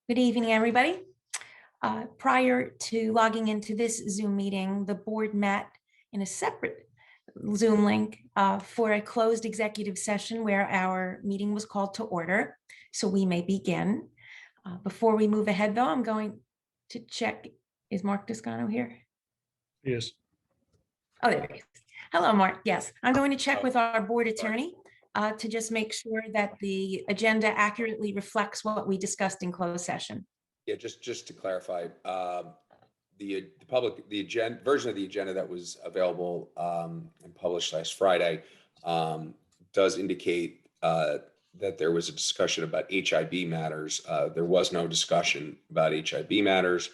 Good evening, everybody. Prior to logging into this Zoom meeting, the board met in a separate Zoom link for a closed executive session where our meeting was called to order. So we may begin. Before we move ahead, though, I'm going to check. Is Mark Toscano here? Yes. Oh, there he is. Hello, Mark. Yes, I'm going to check with our board attorney to just make sure that the agenda accurately reflects what we discussed in closed session. Yeah, just to clarify, the agenda version of the agenda that was available and published last Friday does indicate that there was a discussion about HIB matters. There was no discussion about HIB matters.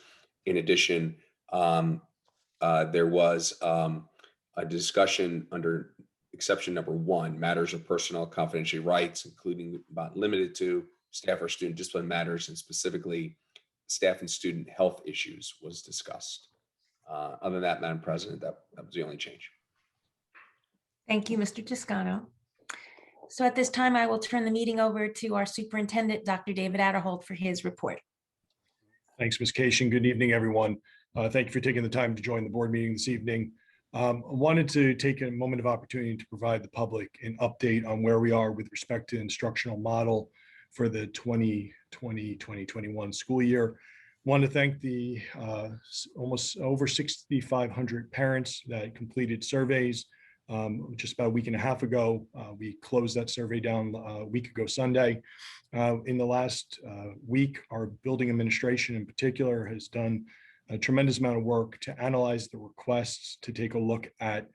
In addition, there was a discussion under exception number 1, matters of personnel confidentiality rights, including but limited to staff or student discipline matters, and specifically staff and student health issues was discussed. Other than that, Madam President, that was the only change. Thank you, Mr. Toscano. So at this time, I will turn the meeting over to our superintendent, Dr. David Adderhold, for his report. Thanks, Ms. Cation. Good evening, everyone. Thank you for taking the time to join the board meeting this evening. I wanted to take a moment of opportunity to provide the public an update on where we are with respect to instructional model for the 2020-2021 school year. I want to thank the almost over 6,500 parents that completed surveys just about a week and a half ago. We closed that survey down a week ago Sunday. In the last week, our building administration in particular has done a tremendous amount of work to analyze the requests, to take a look at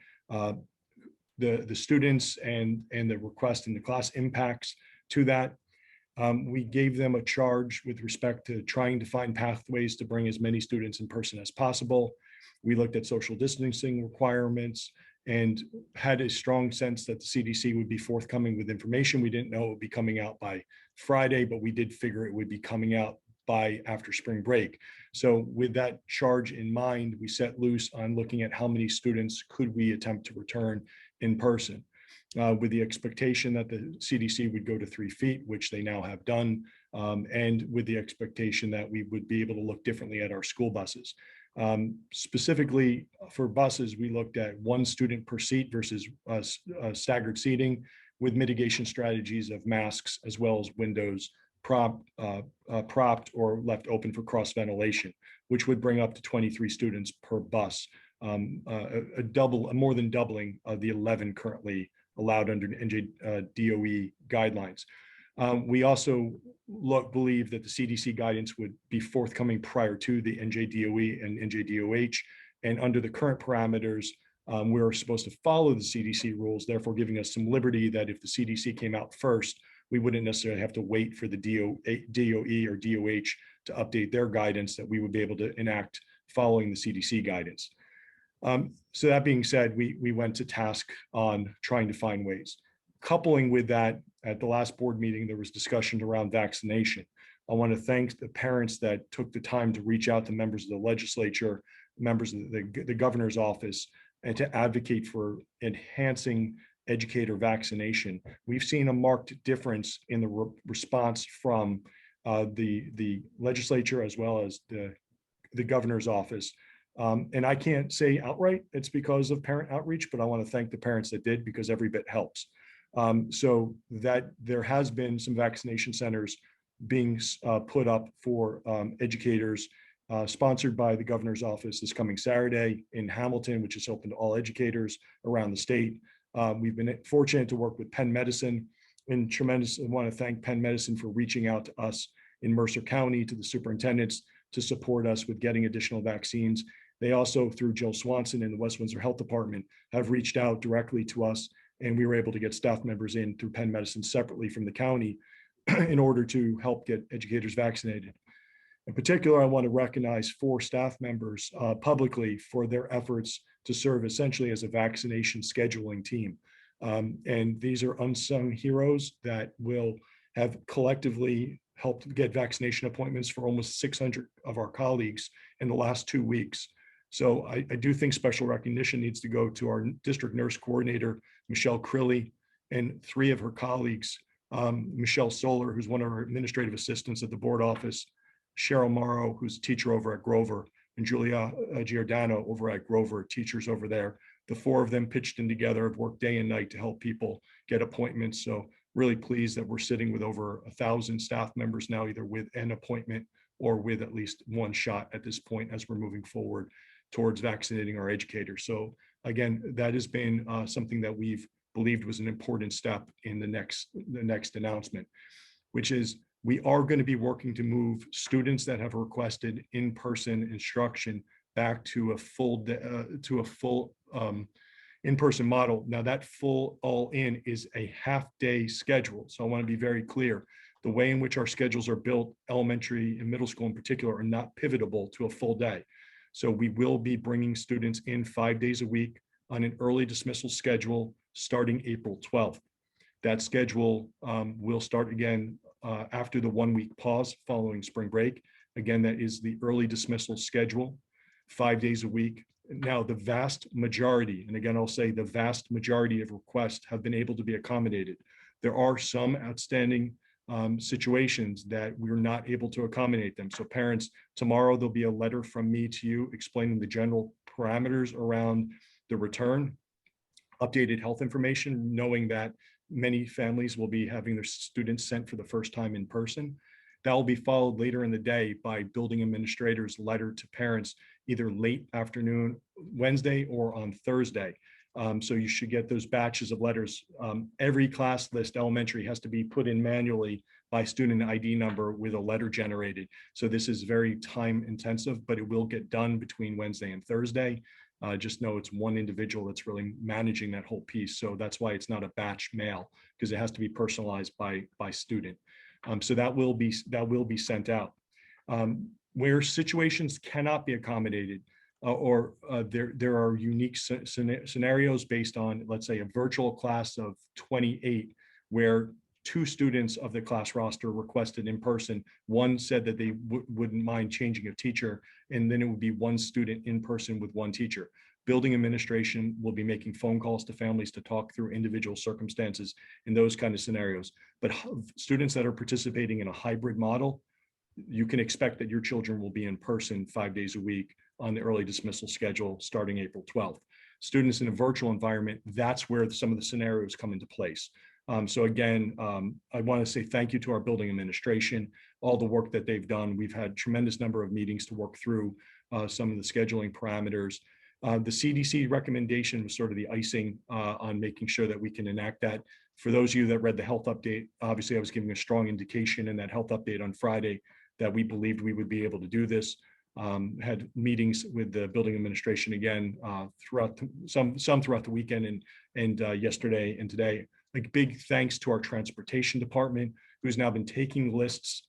the students and the request and the class impacts to that. We gave them a charge with respect to trying to find pathways to bring as many students in person as possible. We looked at social distancing requirements and had a strong sense that the CDC would be forthcoming with information. We didn't know it would be coming out by Friday, but we did figure it would be coming out by after spring break. So with that charge in mind, we set loose on looking at how many students could we attempt to return in person, with the expectation that the CDC would go to 3 feet, which they now have done, and with the expectation that we would be able to look differently at our school buses. Specifically for buses, we looked at 1 student per seat versus staggered seating, with mitigation strategies of masks as well as windows propped or left open for cross ventilation, which would bring up to 23 students per bus, more than doubling of the 11 currently allowed under NJDOE guidelines. We also believe that the CDC guidance would be forthcoming prior to the NJDOE and NJDOH, and under the current parameters, we're supposed to follow the CDC rules, therefore giving us some liberty that if the CDC came out first, we wouldn't necessarily have to wait for the DOE or DOH to update their guidance, that we would be able to enact following the CDC guidance. So that being said, we went to task on trying to find ways. Coupling with that, at the last board meeting, there was discussion around vaccination. I want to thank the parents that took the time to reach out to members of the legislature, members of the governor's office, and to advocate for enhancing educator vaccination. We've seen a marked difference in the response from the legislature as well as the governor's office. And I can't say outright it's because of parent outreach, but I want to thank the parents that did, because every bit helps. So that there has been some vaccination centers being put up for educators, sponsored by the governor's office this coming Saturday in Hamilton, which is open to all educators around the state. We've been fortunate to work with Penn Medicine, and I want to thank Penn Medicine for reaching out to us in Mercer County, to the superintendents, to support us with getting additional vaccines. They also, through Jill Swanson and the West Windsor Health Department, have reached out directly to us, and we were able to get staff members in through Penn Medicine separately from the county in order to help get educators vaccinated. In particular, I want to recognize 4 staff members publicly for their efforts to serve essentially as a vaccination scheduling team. And these are unsung heroes that will have collectively helped get vaccination appointments for almost 600 of our colleagues in the last 2 weeks. So I do think special recognition needs to go to our district nurse coordinator, Michelle Crilly, and 3 of her colleagues, Michelle Solar, who's one of our administrative assistants at the board office, Cheryl Morrow, who's a teacher over at Grover, and Julia Giordano over at Grover, teachers over there. The four of them pitched in together, have worked day and night to help people get appointments. So really pleased that we're sitting with over 1,000 staff members now, either with an appointment or with at least one shot at this point as we're moving forward towards vaccinating our educators. So again, that has been something that we've believed was an important step in the next announcement, which is we are going to be working to move students that have requested in-person instruction back to a full in-person model. Now that full all-in is a half-day schedule. So I want to be very clear. The way in which our schedules are built, elementary and middle school in particular, are not pivotable to a full day. So we will be bringing students in 5 days a week on an early dismissal schedule starting April 12th. That schedule will start again after the 1-week pause following spring break. Again, that is the early dismissal schedule, 5 days a week. Now, the vast majority, and again, I'll say the vast majority of requests have been able to be accommodated. There are some outstanding situations that we're not able to accommodate them. So parents, tomorrow there'll be a letter from me to you explaining the general parameters around the return, updated health information, knowing that many families will be having their students sent for the first time in person. That will be followed later in the day by building administrators' letter to parents, either late afternoon, Wednesday, or on Thursday. So you should get those batches of letters. Every class list elementary has to be put in manually by student ID number with a letter generated. So this is very time intensive, but it will get done between Wednesday and Thursday. Just know it's one individual that's really managing that whole piece. So that's why it's not a batch mail, because it has to be personalized by student. So that will be sent out. Where situations cannot be accommodated, there are unique scenarios based on, let's say, a virtual class of 28, where 2 students of the class roster requested in person. One said that they wouldn't mind changing a teacher, and then it would be 1 student in person with 1 teacher. Building administration will be making phone calls to families to talk through individual circumstances in those kind of scenarios. But students that are participating in a hybrid model, you can expect that your children will be in person 5 days a week on the early dismissal schedule starting April 12th. Students in a virtual environment, that's where some of the scenarios come into place. So again, I want to say thank you to our building administration, all the work that they've done. We've had tremendous number of meetings to work through some of the scheduling parameters. The CDC recommendation was sort of the icing on making sure that we can enact that. For those of you that read the health update, obviously I was giving a strong indication in that health update on Friday that we believed we would be able to do this. Had meetings with the building administration again throughout some throughout the weekend and yesterday and today. Like, big thanks to our transportation department, who's now been taking lists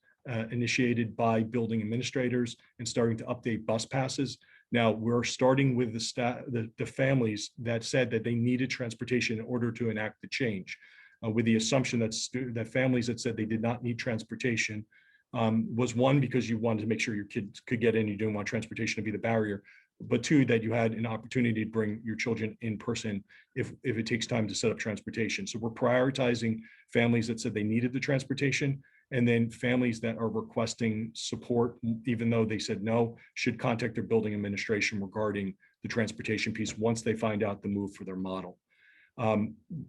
initiated by building administrators and starting to update bus passes. Now we're starting with the families that said that they needed transportation in order to enact the change, with the assumption that families that said they did not need transportation was, one, because you wanted to make sure your kids could get in, you didn't want transportation to be the barrier, but 2, that you had an opportunity to bring your children in person if it takes time to set up transportation. So we're prioritizing families that said they needed the transportation, and then families that are requesting support, even though they said no, should contact their building administration regarding the transportation piece once they find out the move for their model.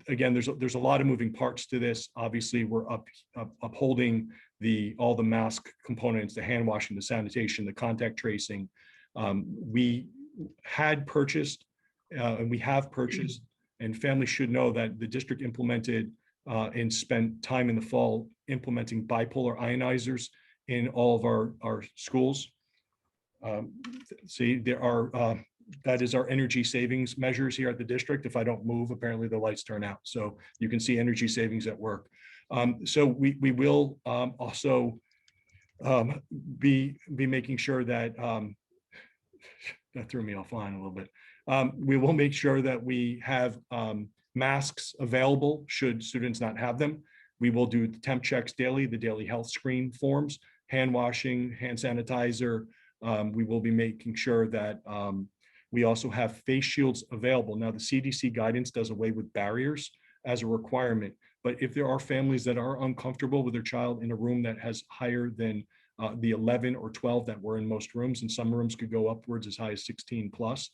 Again, there's a lot of moving parts to this. Obviously, we're upholding all the mask components, the hand washing, the sanitation, the contact tracing. We had purchased and we have purchased, and families should know that the district implemented and spent time in the fall implementing bipolar ionizers in all of our schools. See, there are that is our energy savings measures here at the district. If I don't move, apparently the lights turn out. So you can see energy savings at work. So we will also be making sure that that threw me offline a little bit. We will make sure that we have masks available should students not have them. We will do the temp checks daily, the daily health screen forms, hand washing, hand sanitizer. We will be making sure that we also have face shields available. Now, the CDC guidance does away with barriers as a requirement, but if there are families that are uncomfortable with their child in a room that has higher than the 11 or 12 that were in most rooms, and some rooms could go upwards as high as 16 plus.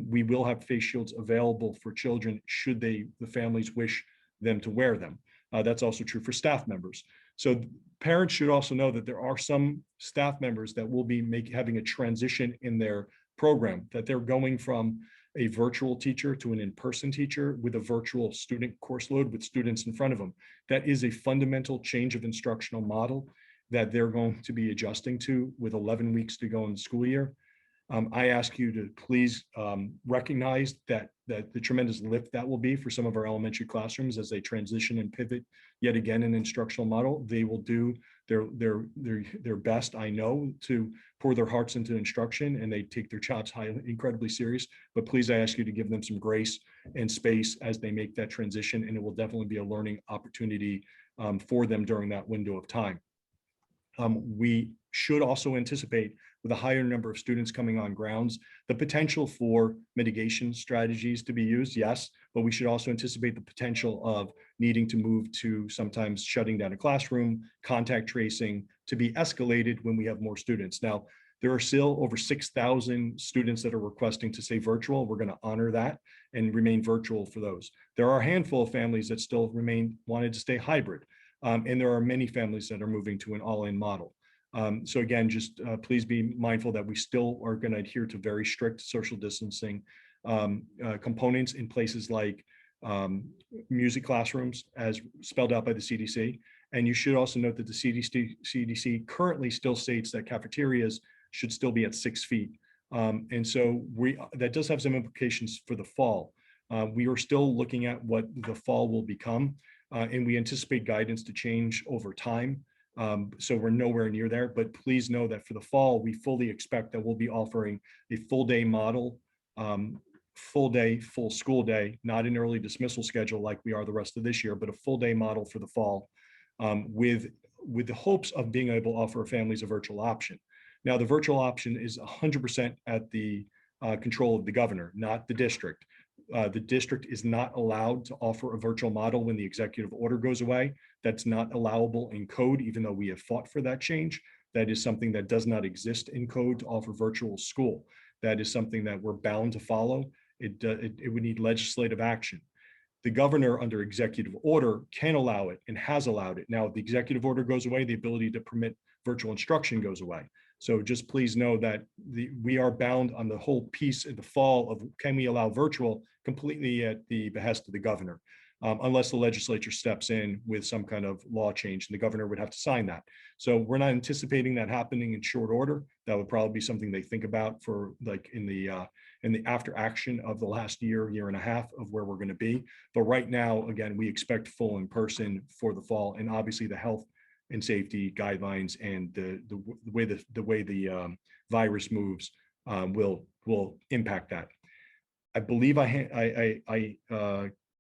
We will have face shields available for children should the families wish them to wear them. That's also true for staff members. So parents should also know that there are some staff members that will be having a transition in their program, that they're going from a virtual teacher to an in-person teacher with a virtual student course load with students in front of them. That is a fundamental change of instructional model that they're going to be adjusting to with 11 weeks to go in the school year. I ask you to please recognize that the tremendous lift that will be for some of our elementary classrooms as they transition and pivot yet again an instructional model. They will do their best, I know, to pour their hearts into instruction, and they take their jobs incredibly serious. But please, I ask you to give them some grace and space as they make that transition, and it will definitely be a learning opportunity for them during that window of time. We should also anticipate, with a higher number of students coming on grounds, the potential for mitigation strategies to be used, yes, but we should also anticipate the potential of needing to move to sometimes shutting down a classroom, contact tracing to be escalated when we have more students. Now, there are still over 6,000 students that are requesting to stay virtual. We're going to honor that and remain virtual for those. There are a handful of families that still wanted to stay hybrid. And there are many families that are moving to an all-in model. So again, just please be mindful that we still are going to adhere to very strict social distancing components in places like music classrooms, as spelled out by the CDC. And you should also note that the CDC currently still states that cafeterias should still be at 6 feet. And so that does have some implications for the fall. We are still looking at what the fall will become. And we anticipate guidance to change over time. So we're nowhere near there, but please know that for the fall, we fully expect that we'll be offering a full day model, full day, full school day, not an early dismissal schedule like we are the rest of this year, but a full day model for the fall with the hopes of being able to offer families a virtual option. Now, the virtual option is 100% at the control of the governor, not the district. The district is not allowed to offer a virtual model when the executive order goes away. That's not allowable in code, even though we have fought for that change. That is something that does not exist in code to offer virtual school. That is something that we're bound to follow. It would need legislative action. The governor under executive order can allow it and has allowed it. Now, if the executive order goes away, the ability to permit virtual instruction goes away. So just please know that we are bound on the whole piece in the fall of can we allow virtual completely at the behest of the governor, unless the legislature steps in with some kind of law change, and the governor would have to sign that. So we're not anticipating that happening in short order. That would probably be something they think about for like in the after action of the last year and a half of where we're going to be. But right now, again, we expect full in person for the fall, and obviously the health and safety guidelines and the way the virus moves will impact that. I believe I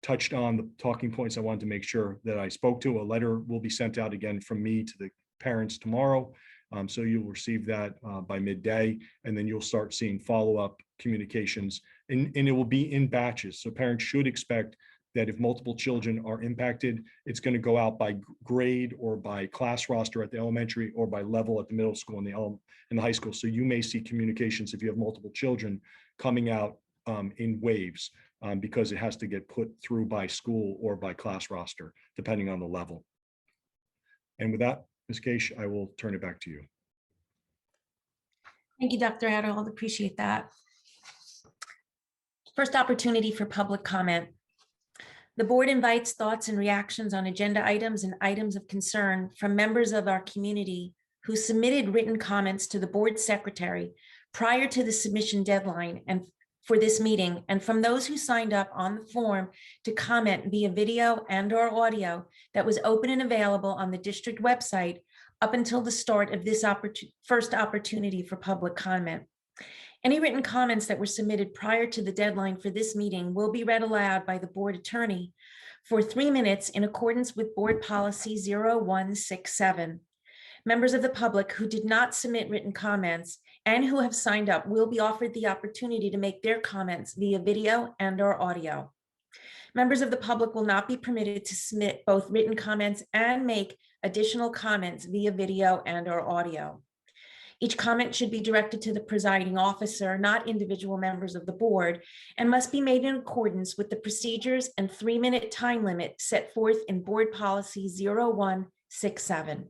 touched on the talking points I wanted to make sure that I spoke to. A letter will be sent out again from me to the parents tomorrow. So you'll receive that by midday, and then you'll start seeing follow-up communications, and it will be in batches. So parents should expect that if multiple children are impacted, it's going to go out by grade or by class roster at the elementary or by level at the middle school and the high school. So you may see communications if you have multiple children coming out in waves because it has to get put through by school or by class roster, depending on the level. And with that, Ms. Keish, I will turn it back to you. Thank you, Dr. Adderhold. Appreciate that. First opportunity for public comment. The board invites thoughts and reactions on agenda items and items of concern from members of our community who submitted written comments to the board secretary prior to the submission deadline and for this meeting, and from those who signed up on the form to comment via video and/or audio that was open and available on the district website up until the start of this first opportunity for public comment. Any written comments that were submitted prior to the deadline for this meeting will be read aloud by the board attorney for 3 minutes in accordance with board policy 0167. Members of the public who did not submit written comments and who have signed up will be offered the opportunity to make their comments via video and/or audio. Members of the public will not be permitted to submit both written comments and make additional comments via video and/or audio. Each comment should be directed to the presiding officer, not individual members of the board, and must be made in accordance with the procedures and 3-minute time limit set forth in Board Policy 0167.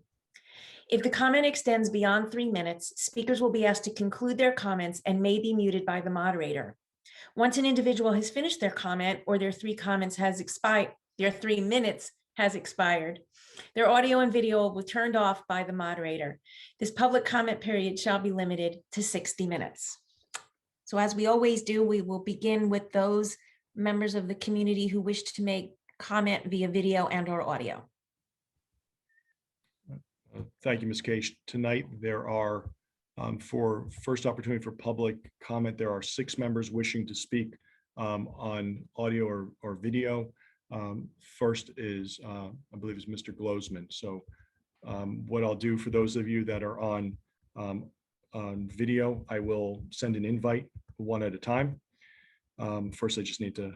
If the comment extends beyond 3 minutes, speakers will be asked to conclude their comments and may be muted by the moderator. Once an individual has finished their comment or their 3 minutes has expired, their audio and video will be turned off by the moderator. This public comment period shall be limited to 60 minutes. So as we always do, we will begin with those members of the community who wish to make comment via video and/or audio. Thank you, Ms. Case. Tonight, there are, for first opportunity for public comment, there are 6 members wishing to speak on audio or video. First is, I believe, is Mr. Glozman. So what I'll do for those of you that are on video, I will send an invite one at a time. First, I just need to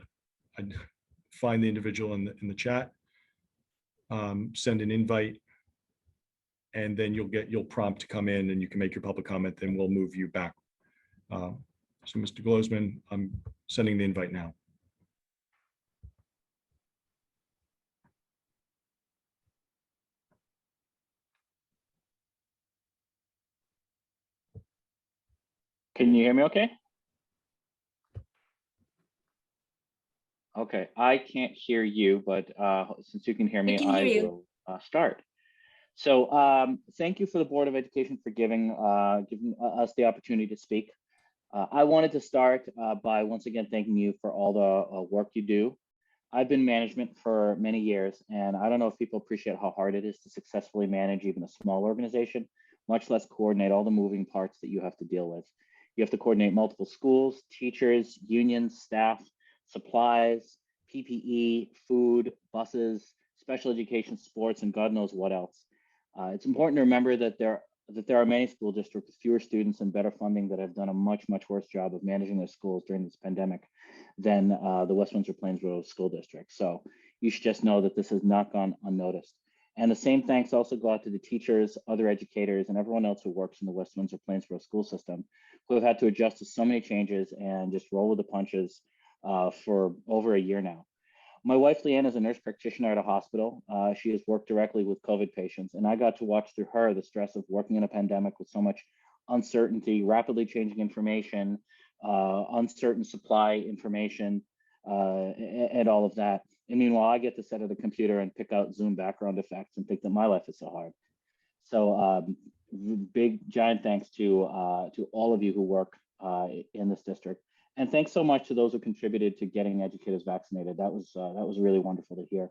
find the individual in the chat, send an invite, and then you'll prompt to come in and you can make your public comment, then we'll move you back. So Mr. Glozman, I'm sending the invite now. Can you hear me okay? Okay, I can't hear you, but since you can hear me, I will start. So thank you for the Board of Education for giving us the opportunity to speak. I wanted to start by once again thanking you for all the work you do. I've been in management for many years, and I don't know if people appreciate how hard it is to successfully manage even a small organization, much less coordinate all the moving parts that you have to deal with. You have to coordinate multiple schools, teachers, unions, staff, supplies, PPE, food, buses, special education, sports, and God knows what else. It's important to remember that there are many school districts with fewer students and better funding that have done a much worse job of managing their schools during this pandemic than the West Windsor-Plainsboro School District. So you should just know that this has not gone unnoticed. And the same thanks also go out to the teachers, other educators, and everyone else who works in the West Windsor-Plainsboro school system who have had to adjust to so many changes and just roll with the punches for over a year now. My wife, Leanne, is a nurse practitioner at a hospital. She has worked directly with COVID patients, and I got to watch through her the stress of working in a pandemic with so much uncertainty, rapidly changing information, uncertain supply information, and all of that. And meanwhile, I get to sit at a computer and pick out Zoom background effects and think that my life is so hard. So big, giant thanks to all of you who work in this district. And thanks so much to those who contributed to getting educators vaccinated. That was really wonderful to hear.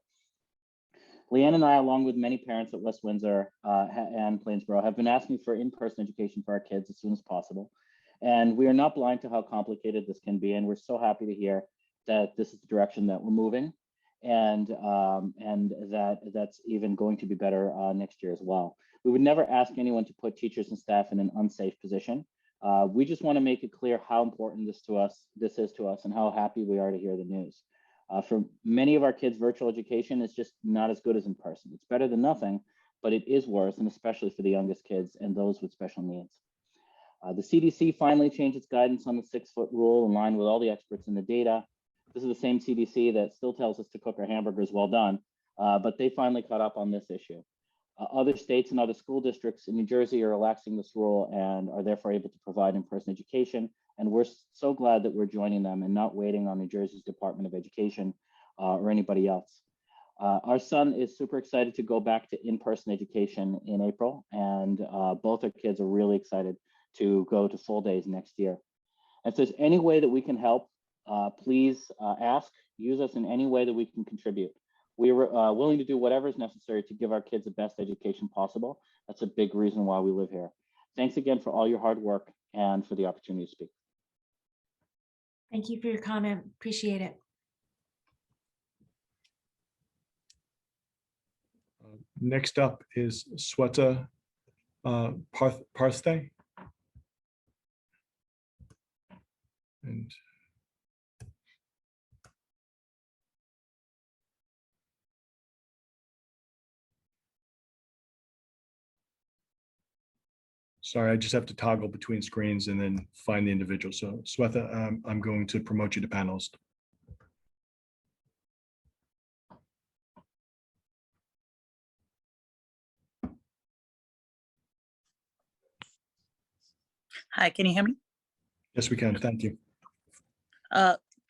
Leanne and I, along with many parents at West Windsor and Plainsboro, have been asking for in-person education for our kids as soon as possible. And we are not blind to how complicated this can be. And we're so happy to hear that this is the direction that we're moving, and that's even going to be better next year as well. We would never ask anyone to put teachers and staff in an unsafe position. We just want to make it clear how important this is to us and how happy we are to hear the news. For many of our kids, virtual education is just not as good as in person. It's better than nothing, but it is worse, and especially for the youngest kids and those with special needs. The CDC finally changed its guidance on the 6-foot rule in line with all the experts in the data. This is the same CDC that still tells us to cook our hamburgers well done, but they finally caught up on this issue. Other states and other school districts in New Jersey are relaxing this rule and are therefore able to provide in-person education. And we're so glad that we're joining them and not waiting on New Jersey's Department of Education or anybody else. Our son is super excited to go back to in-person education in April, and both our kids are really excited to go to full days next year. If there's any way that we can help, please use us in any way that we can contribute. We are willing to do whatever is necessary to give our kids the best education possible. That's a big reason why we live here. Thanks again for all your hard work and for the opportunity to speak. Thank you for your comment. Appreciate it. Next up is Sweta Parthe. And Sorry, I just have to toggle between screens and then find the individual. So Swetha, I'm going to promote you to panelist. Hi, can you hear me? Yes, we can. Thank you.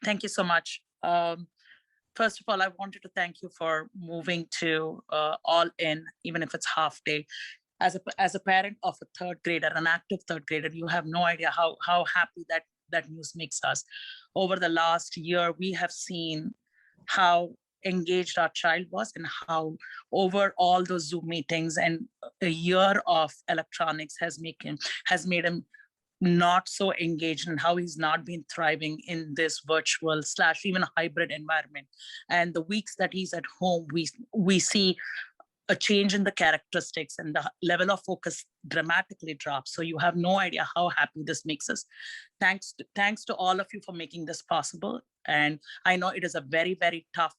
Thank you so much. First of all, I wanted to thank you for moving to all in, even if it's half day. As a parent of a third grader, an active third grader, you have no idea how happy that news makes us. Over the last year, we have seen how engaged our child was and how over all those Zoom meetings and a year of electronics has made him not so engaged, and how he's not been thriving in this virtual / even hybrid environment. And the weeks that he's at home, we see a change in the characteristics, and the level of focus dramatically drops. So you have no idea how happy this makes us. Thanks to all of you for making this possible. And I know it is a very, very tough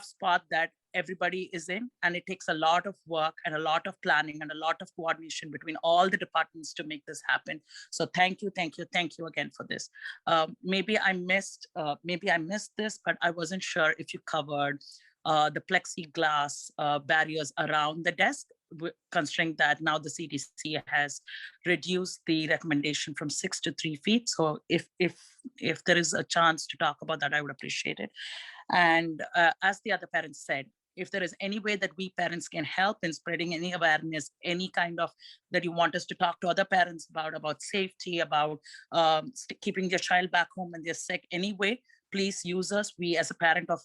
spot that everybody is in, and it takes a lot of work and a lot of planning and a lot of coordination between all the departments to make this happen. So thank you again for this. Maybe I missed this, but I wasn't sure if you covered the plexiglass barriers around the desk, considering that now the CDC has reduced the recommendation from 6 to 3 feet. So if there is a chance to talk about that, I would appreciate it. And as the other parents said, if there is any way that we parents can help in spreading any awareness, any kind of that you want us to talk to other parents about safety, about keeping your child back home when they're sick, anyway, please use us. We, as a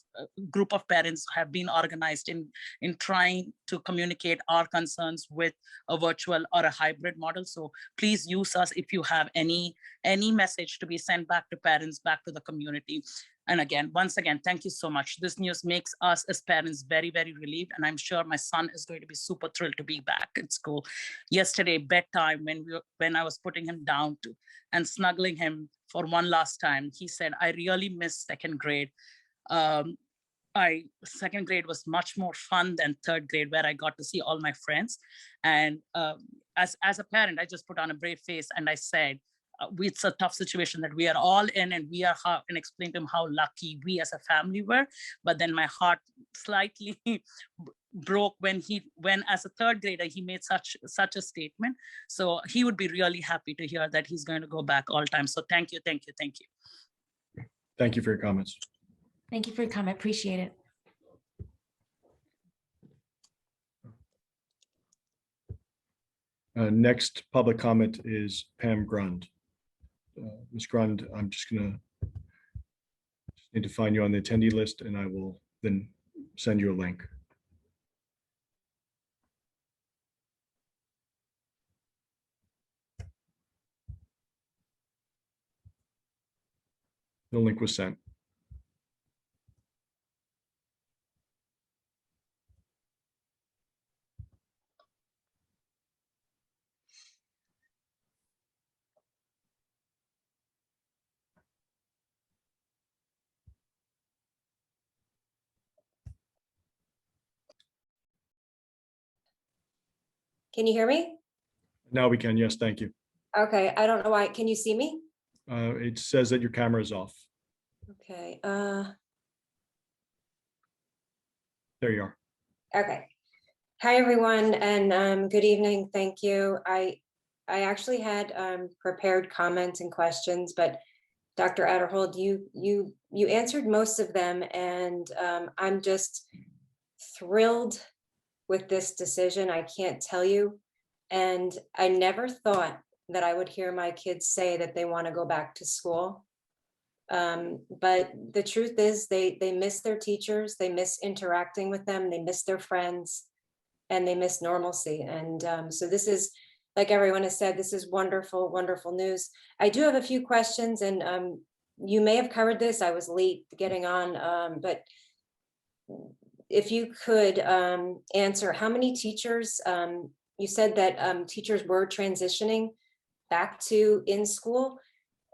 group of parents, have been organized in trying to communicate our concerns with a virtual or a hybrid model. So please use us if you have any message to be sent back to parents, back to the community. And again, once again, thank you so much. This news makes us as parents very, very relieved. And I'm sure my son is going to be super thrilled to be back in school. Yesterday, bedtime, when I was putting him down and snuggling him for one last time, he said, I really miss second grade. Second grade was much more fun than third grade, where I got to see all my friends. And as a parent, I just put on a brave face and I said, it's a tough situation that we are all in, and and explained to him how lucky we as a family were. But then my heart slightly broke when as a third grader, he made such a statement. So he would be really happy to hear that he's going to go back all time. So thank you. Thank you for your comments. Thank you for your comment. Appreciate it. Next public comment is Pam Grund. Ms. Grund, I'm just need to find you on the attendee list, and I will then send you a link. The link was sent. Can you hear me? Now we can. Yes, thank you. Okay, I don't know why. Can you see me? It says that your camera is off. Okay. There you are. Okay. Hi, everyone, and good evening. Thank you. I actually had prepared comments and questions, but Dr. Adderhold, you answered most of them, and I'm just thrilled with this decision. I can't tell you. And I never thought that I would hear my kids say that they want to go back to school. But the truth is they miss their teachers, they miss interacting with them, they miss their friends, and they miss normalcy. And so this is, like everyone has said, this is wonderful, wonderful news. I do have a few questions, and you may have covered this. I was late getting on, but if you could answer, how many teachers, you said that teachers were transitioning back to in school.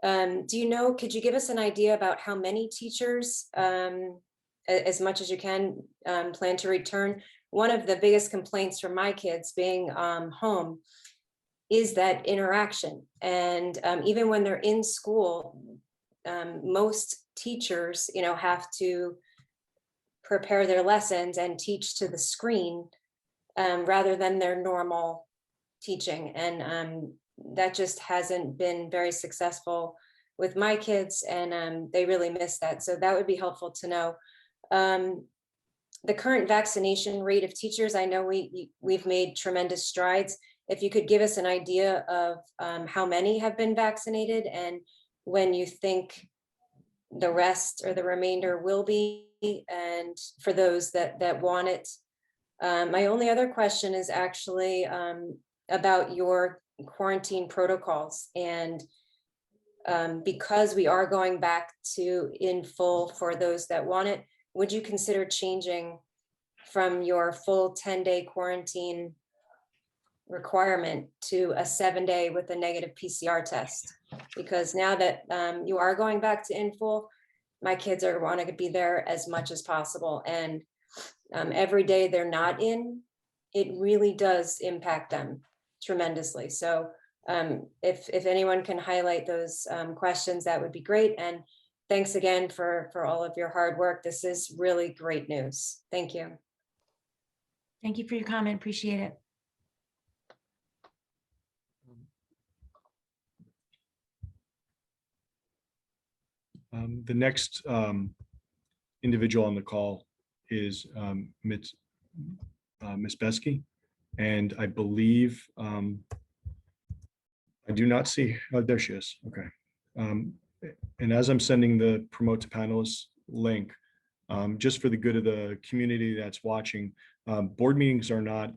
Do you know, could you give us an idea about how many teachers, as much as you can, plan to return? One of the biggest complaints from my kids being home is that interaction. And even when they're in school, most teachers, have to prepare their lessons and teach to the screen rather than their normal teaching. And that just hasn't been very successful with my kids, and they really miss that. So that would be helpful to know. The current vaccination rate of teachers, I know we've made tremendous strides. If you could give us an idea of how many have been vaccinated and when you think the rest or the remainder will be, and for those that want it. My only other question is actually about your quarantine protocols. And because we are going back to in full for those that want it, would you consider changing from your full 10-day quarantine requirement to a 7-day with a negative PCR test? Because now that you are going back to in full, my kids are want to be there as much as possible. And every day they're not in, it really does impact them tremendously. So if anyone can highlight those questions, that would be great. And thanks again for all of your hard work. This is really great news. Thank you. Thank you for your comment. Appreciate it. The next individual on the call is Ms. Besky, and I believe I do not see. Oh, there she is. Okay. And as I'm sending the promote to panelists link, just for the good of the community that's watching, board meetings are not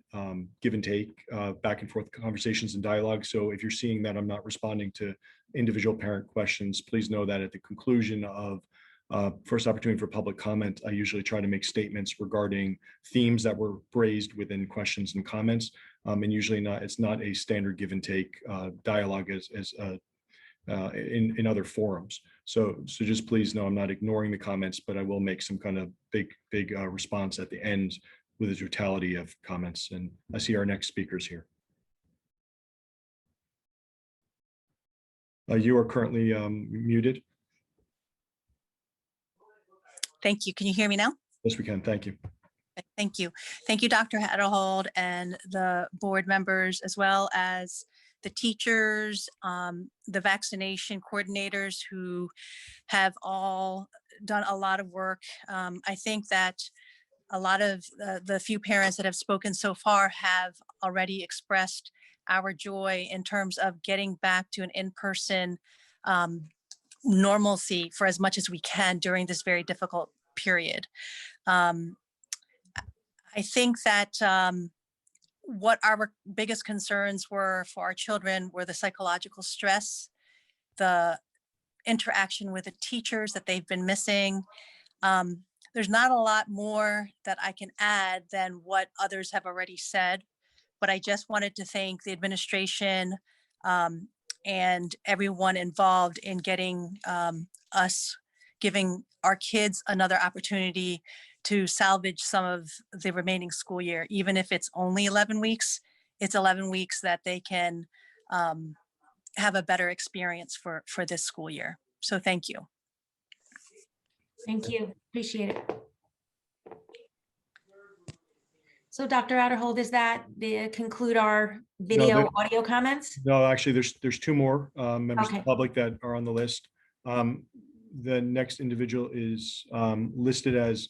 give and take, back and forth conversations and dialogue. So if you're seeing that I'm not responding to individual parent questions, please know that at the conclusion of first opportunity for public comment, I usually try to make statements regarding themes that were raised within questions and comments. And usually it's not a standard give and take dialogue as in other forums. So just please know I'm not ignoring the comments, but I will make some kind of big response at the end with a totality of comments. And I see our next speakers here. You are currently muted. Thank you. Can you hear me now? Yes, we can. Thank you. Thank you. Thank you, Dr. Hatterhold, and the board members, as well as the teachers, the vaccination coordinators who have all done a lot of work. I think that a lot of the few parents that have spoken so far have already expressed our joy in terms of getting back to an in-person normalcy for as much as we can during this very difficult period. I think that what our biggest concerns were for our children were the psychological stress, the interaction with the teachers that they've been missing. There's not a lot more that I can add than what others have already said, but I just wanted to thank the administration and everyone involved in getting giving our kids another opportunity to salvage some of the remaining school year. Even if it's only 11 weeks, it's 11 weeks that they can have a better experience for this school year. So thank you. Thank you. Appreciate it. So Dr. Atterhold, is that conclude our video audio comments? No, actually, there's two more members of Okay. the public that are on the list. The next individual is listed as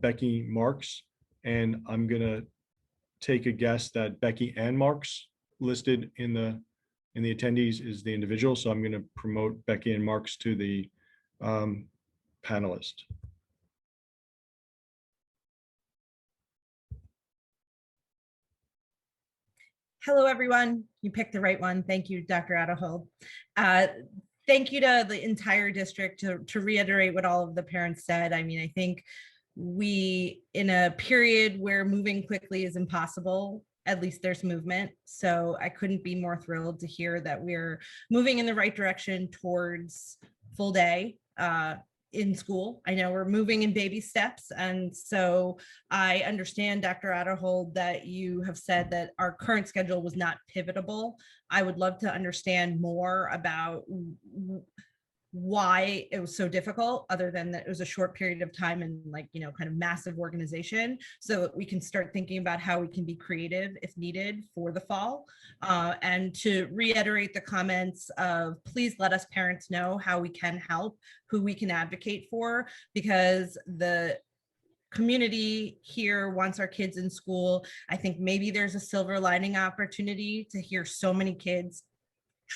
Becky Marks, and I'm gonna take a guess that Becky Ann Marks listed in the attendees is the individual. So I'm gonna promote Becky Ann Marks to the panelist. Hello, everyone. You picked the right one. Thank you, Dr. Atterhold. Thank you to the entire district to reiterate what all of the parents said. I mean, I think we, in a period where moving quickly is impossible, at least there's movement. So I couldn't be more thrilled to hear that we're moving in the right direction towards full day. in school. I know we're moving in baby steps. And so I understand, Dr. Adderhold, that you have said that our current schedule was not pivotable. I would love to understand more about why it was so difficult, other than that it was a short period of time and like, you know, kind of massive organization, so that we can start thinking about how we can be creative if needed for the fall. And to reiterate the comments of, please let us parents know how we can help, who we can advocate for, because the community here wants our kids in school. I think maybe there's a silver lining opportunity to hear so many kids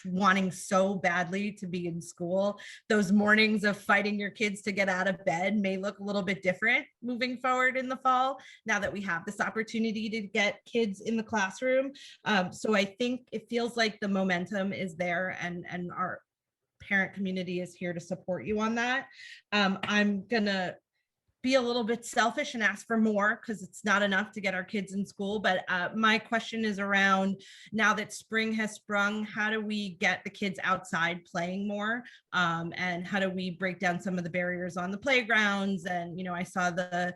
wanting so badly to be in school. Those mornings of fighting your kids to get out of bed may look a little bit different moving forward in the fall, now that we have this opportunity to get kids in the classroom. So I think it feels like the momentum is there, and our parent community is here to support you on that. I'm gonna be a little bit selfish and ask for more, because it's not enough to get our kids in school. But my question is around, now that spring has sprung, how do we get the kids outside playing more? And how do we break down some of the barriers on the playgrounds? And, you know, I saw the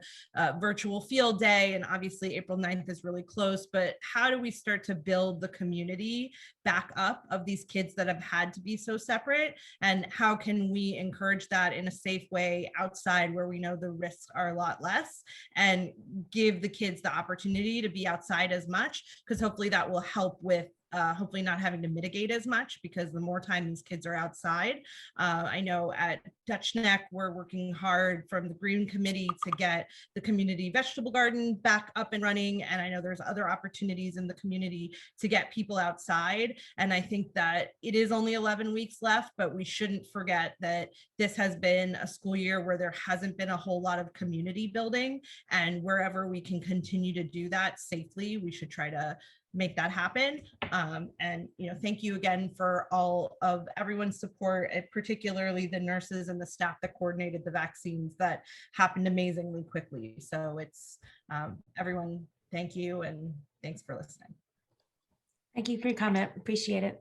virtual field day, and obviously April 9th is really close, but how do we start to build the community back up of these kids that have had to be so separate? And how can we encourage that in a safe way outside, where we know the risks are a lot less, and give the kids the opportunity to be outside as much, because hopefully that will help with hopefully not having to mitigate as much, because the more time these kids are outside. I know at Dutch Neck, we're working hard from the Green Committee to get the community vegetable garden back up and running. And I know there's other opportunities in the community to get people outside. And I think that it is only 11 weeks left, but we shouldn't forget that this has been a school year where there hasn't been a whole lot of community building. And wherever we can continue to do that safely, we should try to make that happen. And, you know, thank you again for all of everyone's support, particularly the nurses and the staff that coordinated the vaccines. That happened amazingly quickly. So it's everyone, thank you, and thanks for listening. Thank you for your comment. Appreciate it.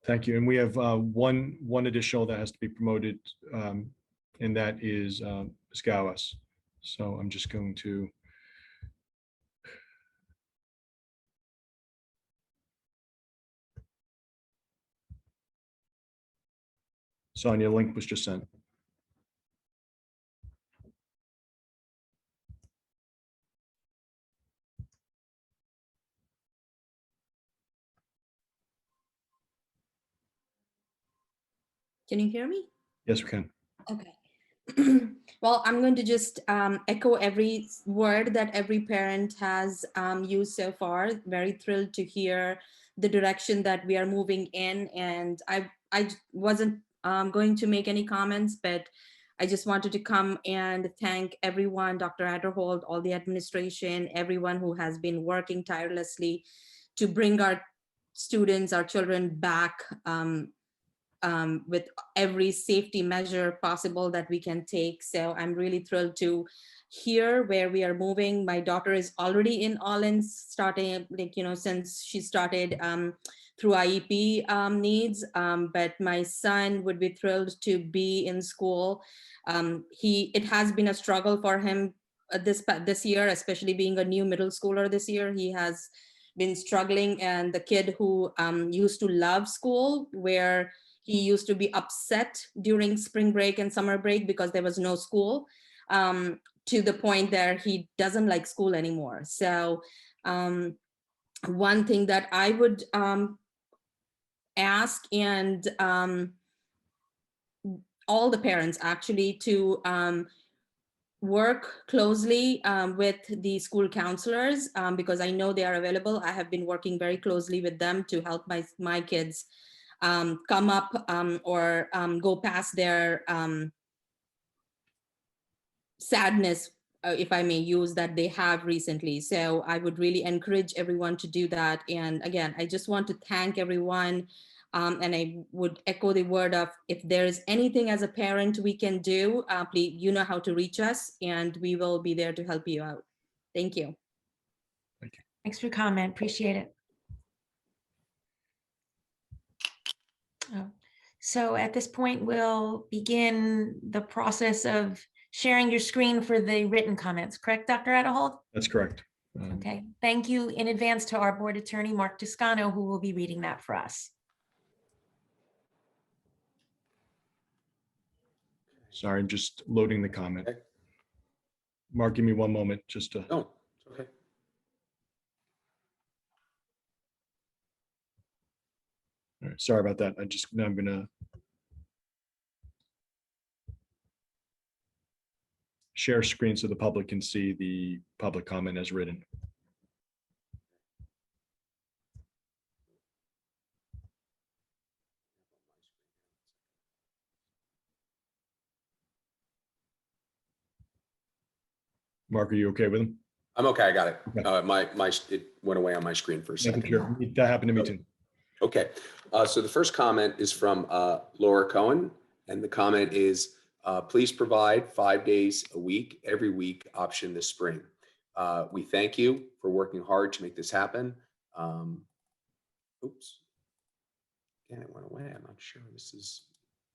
Thank you. And we have one additional that has to be promoted, and that is Ms. Gauss. So I'm just going to. Sonia, link was just sent. Can you hear me? Yes, we can. Okay. Well, I'm going to just echo every word that every parent has used so far. Very thrilled to hear the direction that we are moving in. And I wasn't going to make any comments, but I just wanted to come and thank everyone, Dr. Adderhold, all the administration, everyone who has been working tirelessly to bring our students, our children back with every safety measure possible that we can take. So I'm really thrilled to hear where we are moving. My daughter is already in Allens, starting, like, you know, since she started through IEP needs, but my son would be thrilled to be in school. It has been a struggle for him this year, especially being a new middle schooler this year. He has been struggling, and the kid who used to love school, where he used to be upset during spring break and summer break because there was no school, to the point that he doesn't like school anymore. So one thing that I would ask, and all the parents actually, to work closely with the school counselors, because I know they are available. I have been working very closely with them to help my kids come up or go past their sadness, if I may use, that they have recently. So I would really encourage everyone to do that. And again, I just want to thank everyone. And I would echo the word of, if there is anything as a parent we can do, please, you know how to reach us, and we will be there to help you out. Thank you. Thanks for your comment. Appreciate it. So at this point, we'll begin the process of sharing your screen for the written comments, correct, Dr. Adelhold? That's correct. Okay, thank you in advance to our board attorney, Mark Toscano, who will be reading that for us. Sorry, I'm just loading the comment. Okay. Mark, give me one moment just to. No, it's okay. All right, sorry about that. I'm gonna share screen so the public can see the public comment as written. Mark, are you okay with them? I'm okay. I got it. Okay. It went away on my screen for a Making second. sure. That happened to me too. Okay, so the first comment is from Laura Cohen, and the comment is, please provide 5 days a week, every week option this spring. We thank you for working hard to make this happen. Oops. Again, it went away. I'm not sure. This is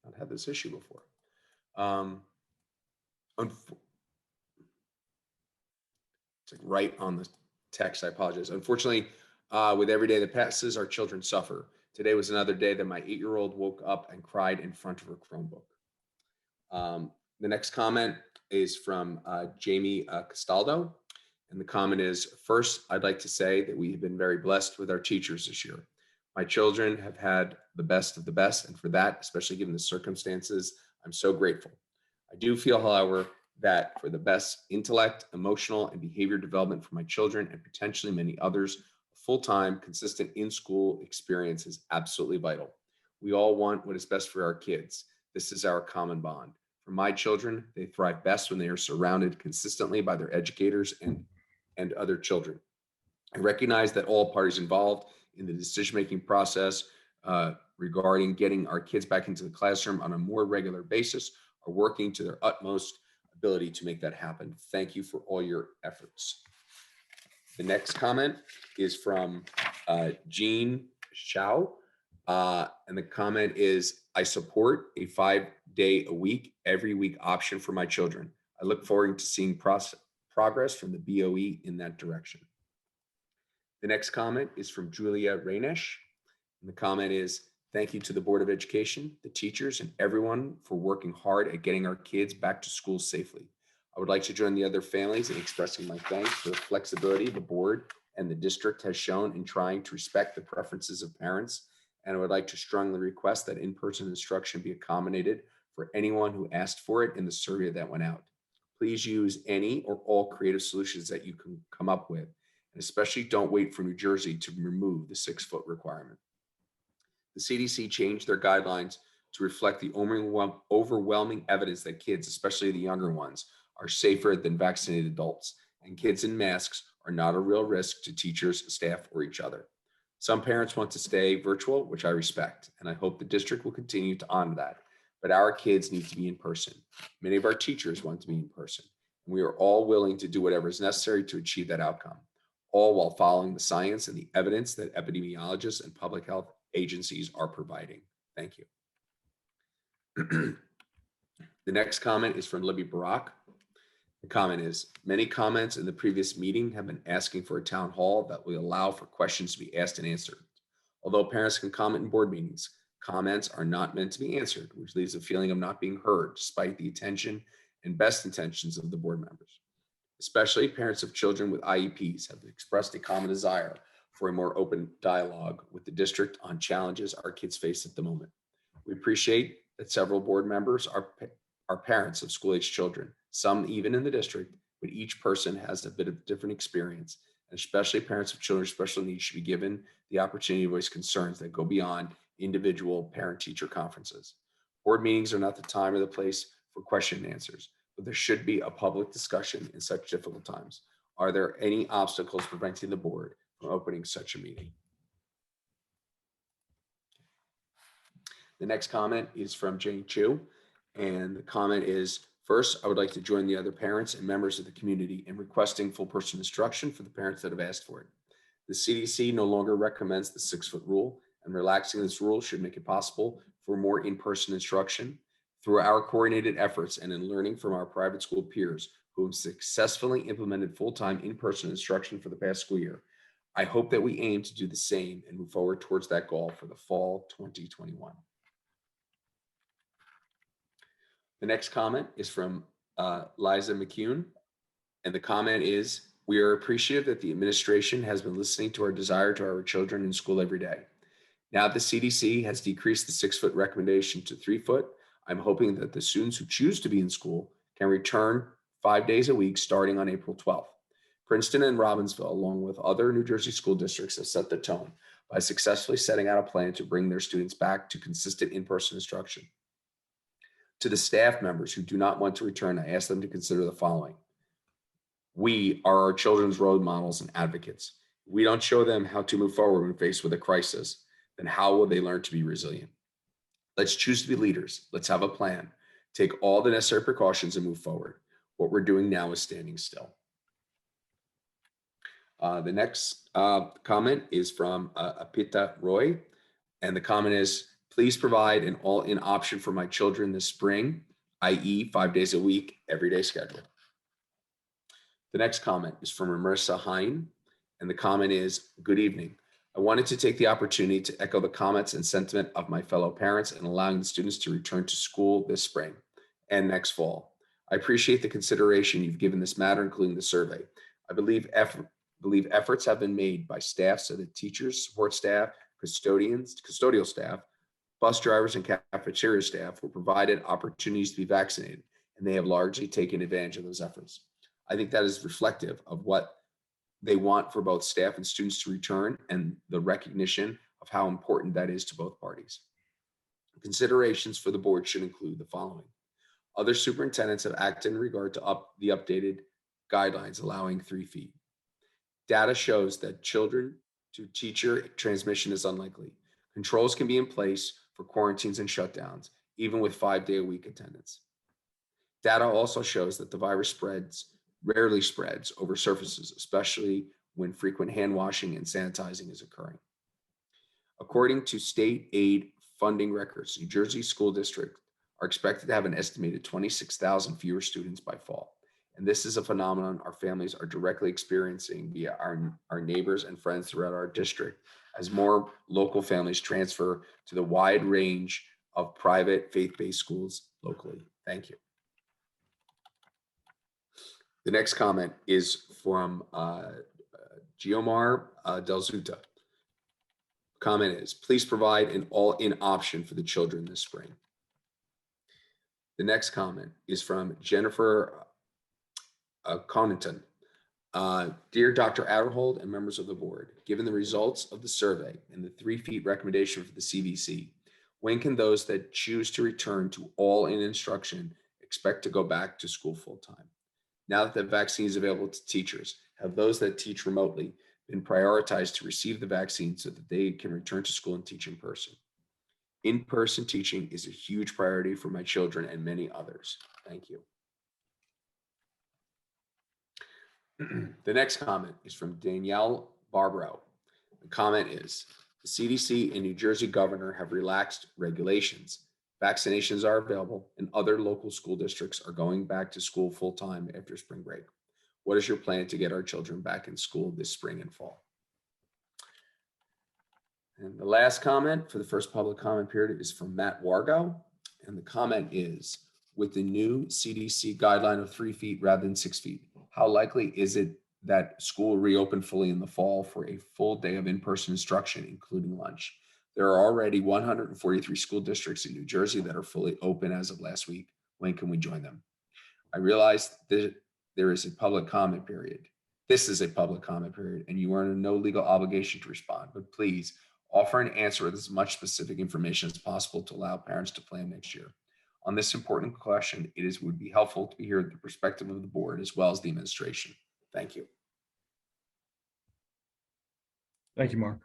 not had this issue before. It's like right on the text. I apologize. Unfortunately, with every day that passes, our children suffer. Today was another day that my 8-year-old woke up and cried in front of her Chromebook. The next comment is from Jamie Castaldo. And the comment is, first, I'd like to say that we have been very blessed with our teachers this year. My children have had the best of the best. And for that, especially given the circumstances, I'm so grateful. I do feel, however, that for the best intellect, emotional, and behavior development for my children and potentially many others, a full-time, consistent in-school experience is absolutely vital. We all want what is best for our kids. This is our common bond. For my children, they thrive best when they are surrounded consistently by their educators and other children. I recognize that all parties involved in the decision-making process regarding getting our kids back into the classroom on a more regular basis are working to their utmost ability to make that happen. Thank you for all your efforts. The next comment is from Jean Chow. And the comment is, I support a 5-day-a-week, every week option for my children. I look forward to seeing progress from the BOE in that direction. The next comment is from Julia Rainesh. And the comment is, thank you to the Board of Education, the teachers, and everyone for working hard at getting our kids back to school safely. I would like to join the other families in expressing my thanks for the flexibility the board and the district has shown in trying to respect the preferences of parents. And I would like to strongly request that in-person instruction be accommodated for anyone who asked for it in the survey that went out. Please use any or all creative solutions that you can come up with, and especially don't wait for New Jersey to remove the 6-foot requirement. The CDC changed their guidelines to reflect the overwhelming evidence that kids, especially the younger ones, are safer than vaccinated adults, and kids in masks are not a real risk to teachers, staff, or each other. Some parents want to stay virtual, which I respect, and I hope the district will continue to honor that. But our kids need to be in person. Many of our teachers want to be in person, and we are all willing to do whatever is necessary to achieve that outcome, all while following the science and the evidence that epidemiologists and public health agencies are providing. Thank you. The next comment is from Libby Barak. The comment is, many comments in the previous meeting have been asking for a town hall that will allow for questions to be asked and answered. Although parents can comment in board meetings, comments are not meant to be answered, which leaves a feeling of not being heard despite the attention and best intentions of the board members. Especially parents of children with IEPs have expressed a common desire for a more open dialogue with the district on challenges our kids face at the moment. We appreciate that several board members are parents of school-aged children, some even in the district, but each person has a bit of different experience, and especially parents of children with special needs should be given the opportunity to voice concerns that go beyond individual parent-teacher conferences. Board meetings are not the time or the place for question and answers, but there should be a public discussion in such difficult times. Are there any obstacles preventing the board from opening such a meeting? The next comment is from Jane Chu, and the comment is, first, I would like to join the other parents and members of the community in requesting full person instruction for the parents that have asked for it. The CDC no longer recommends the 6-foot rule, and relaxing this rule should make it possible for more in-person instruction. Through our coordinated efforts and in learning from our private school peers who have successfully implemented full-time in-person instruction for the past school year, I hope that we aim to do the same and move forward towards that goal for the fall 2021. The next comment is from Liza McCune, and the comment is, we are appreciative that the administration has been listening to our desire to our children in school every day. Now the CDC has decreased the 6-foot recommendation to 3 foot. I'm hoping that the students who choose to be in school can return 5 days a week starting on April 12th. Princeton and Robbinsville, along with other New Jersey school districts, have set the tone by successfully setting out a plan to bring their students back to consistent in-person instruction. To the staff members who do not want to return, I ask them to consider the following. We are our children's role models and advocates. If we don't show them how to move forward when faced with a crisis, then how will they learn to be resilient? Let's choose to be leaders. Let's have a plan. Take all the necessary precautions and move forward. What we're doing now is standing still. The next comment is from Apita Roy, and the comment is, please provide an all-in option for my children this spring, i.e. 5 days a week, everyday schedule. The next comment is from Marissa Hine, and the comment is, good evening. I wanted to take the opportunity to echo the comments and sentiment of my fellow parents in allowing the students to return to school this spring and next fall. I appreciate the consideration you've given this matter, including the survey. I believe efforts have been made by staff so that teachers, support staff, custodial staff, bus drivers, and cafeteria staff were provided opportunities to be vaccinated, and they have largely taken advantage of those efforts. I think that is reflective of what they want for both staff and students to return and the recognition of how important that is to both parties. Considerations for the board should include the following. Other superintendents have acted in regard to the updated guidelines allowing 3 feet. Data shows that children to teacher transmission is unlikely. Controls can be in place for quarantines and shutdowns, even with 5-day-a-week attendance. Data also shows that the virus rarely spreads over surfaces, especially when frequent hand washing and sanitizing is occurring. According to state aid funding records, New Jersey school districts are expected to have an estimated 26,000 fewer students by fall. And this is a phenomenon our families are directly experiencing via our neighbors and friends throughout our district as more local families transfer to the wide range of private faith-based schools locally. Thank you. The next comment is from Giomar Del Zuta. Comment is, please provide an all-in option for the children this spring. The next comment is from Jennifer Connaughton. Dear Dr. Adderhold and members of the board, given the results of the survey and the 3 feet recommendation for the CDC, when can those that choose to return to all-in instruction expect to go back to school full-time? Now that the vaccine is available to teachers, have those that teach remotely been prioritized to receive the vaccine so that they can return to school and teach in person? In-person teaching is a huge priority for my children and many others. Thank you. The next comment is from Danielle Barbaro. The comment is, the CDC and New Jersey governor have relaxed regulations. Vaccinations are available and other local school districts are going back to school full-time after spring break. What is your plan to get our children back in school this spring and fall? And the last comment for the first public comment period is from Matt Wargo. And the comment is, with the new CDC guideline of 3 feet rather than 6 feet, how likely is it that school will reopen fully in the fall for a full day of in-person instruction, including lunch? There are already 143 school districts in New Jersey that are fully open as of last week. When can we join them? I realize that there is a public comment period. This is a public comment period, and you are in no legal obligation to respond, but please offer an answer with as much specific information as possible to allow parents to plan next year. On this important question, would be helpful to hear the perspective of the board as well as the administration. Thank you. Thank you, Mark.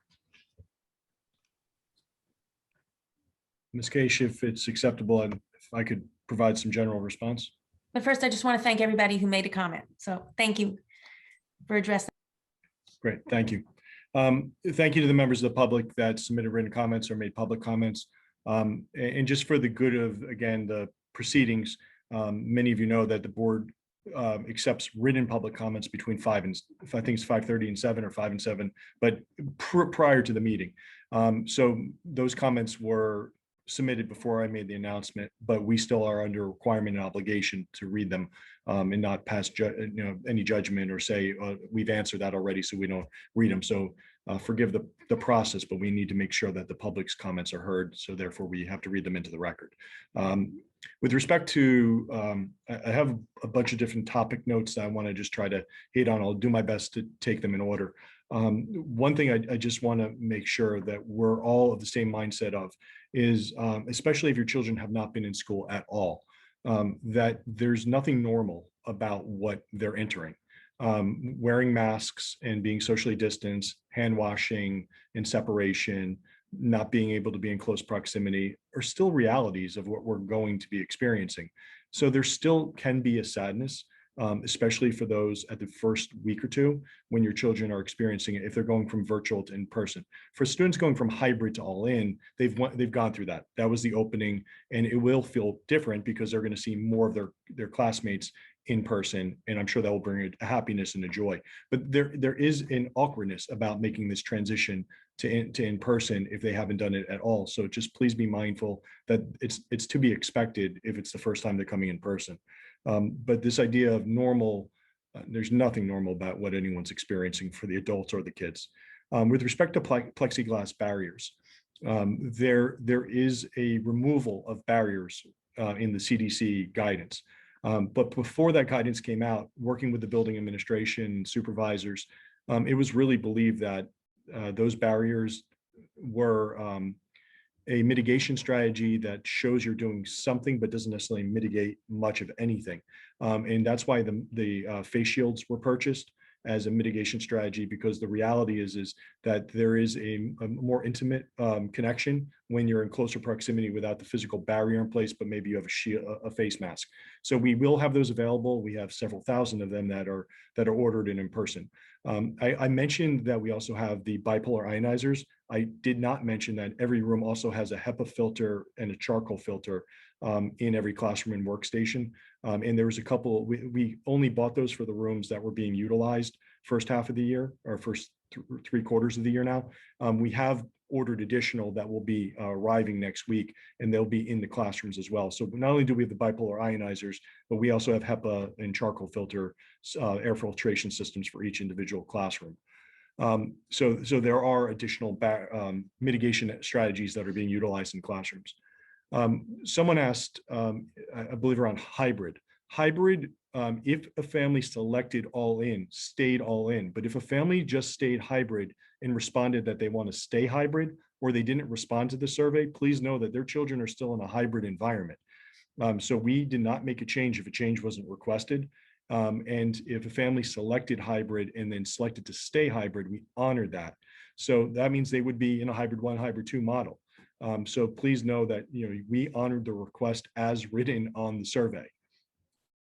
Ms. Case, if it's acceptable, and if I could provide some general response. But first, I just want to thank everybody who made a comment. So thank you for addressing. Great, thank you. Thank you to the members of the public that submitted written comments or made public comments. And just for the good of, again, the proceedings, many of you know that the board accepts written public comments between 5 and I think it's 5:30 and 7 or 5 and 7, but prior to the meeting. So those comments were submitted before I made the announcement, but we still are under requirement and obligation to read them and not pass any judgment or say we've answered that already, so we don't read them. So forgive the process, but we need to make sure that the public's comments are heard. So therefore, we have to read them into the record. With respect to, I have a bunch of different topic notes that I want to just try to hit on. I'll do my best to take them in order. One thing I just want to make sure that we're all of the same mindset of is, especially if your children have not been in school at all, that there's nothing normal about what they're entering. Wearing masks and being socially distanced, hand washing and separation, not being able to be in close proximity are still realities of what we're going to be experiencing. So there still can be a sadness, especially for those at the first week or two when your children are experiencing it, if they're going from virtual to in person. For students going from hybrid to all in, they've gone through that. That was the opening, and it will feel different because they're going to see more of their classmates in person, and I'm sure that will bring a happiness and a joy. But there is an awkwardness about making this transition to in person if they haven't done it at all. So just please be mindful that it's to be expected if it's the first time they're coming in person. But this idea of normal, there's nothing normal about what anyone's experiencing for the adults or the kids. With respect to plexiglass barriers, there is a removal of barriers in the CDC guidance. But before that guidance came out, working with the building administration and supervisors, it was really believed that those barriers were a mitigation strategy that shows you're doing something, but doesn't necessarily mitigate much of anything. And that's why the face shields were purchased as a mitigation strategy, because the reality is that there is a more intimate connection when you're in closer proximity without the physical barrier in place, but maybe you have a face mask. So we will have those available. We have several thousand of them that are ordered in person. I mentioned that we also have the bipolar ionizers. I did not mention that every room also has a HEPA filter and a charcoal filter in every classroom and workstation. And there was a couple, we only bought those for the rooms that were being utilized first half of the year, or first 3 quarters of the year now. We have ordered additional that will be arriving next week, and they'll be in the classrooms as well. So not only do we have the bipolar ionizers, but we also have HEPA and charcoal filter air filtration systems for each individual classroom. So there are additional mitigation strategies that are being utilized in classrooms. Someone asked, I believe around hybrid. Hybrid, if a family selected all in, stayed all in, but if a family just stayed hybrid and responded that they want to stay hybrid, or they didn't respond to the survey, please know that their children are still in a hybrid environment. So we did not make a change if a change wasn't requested. And if a family selected hybrid and then selected to stay hybrid, we honored that. So that means they would be in a hybrid 1, hybrid 2 model. So please know that we honored the request as written on the survey.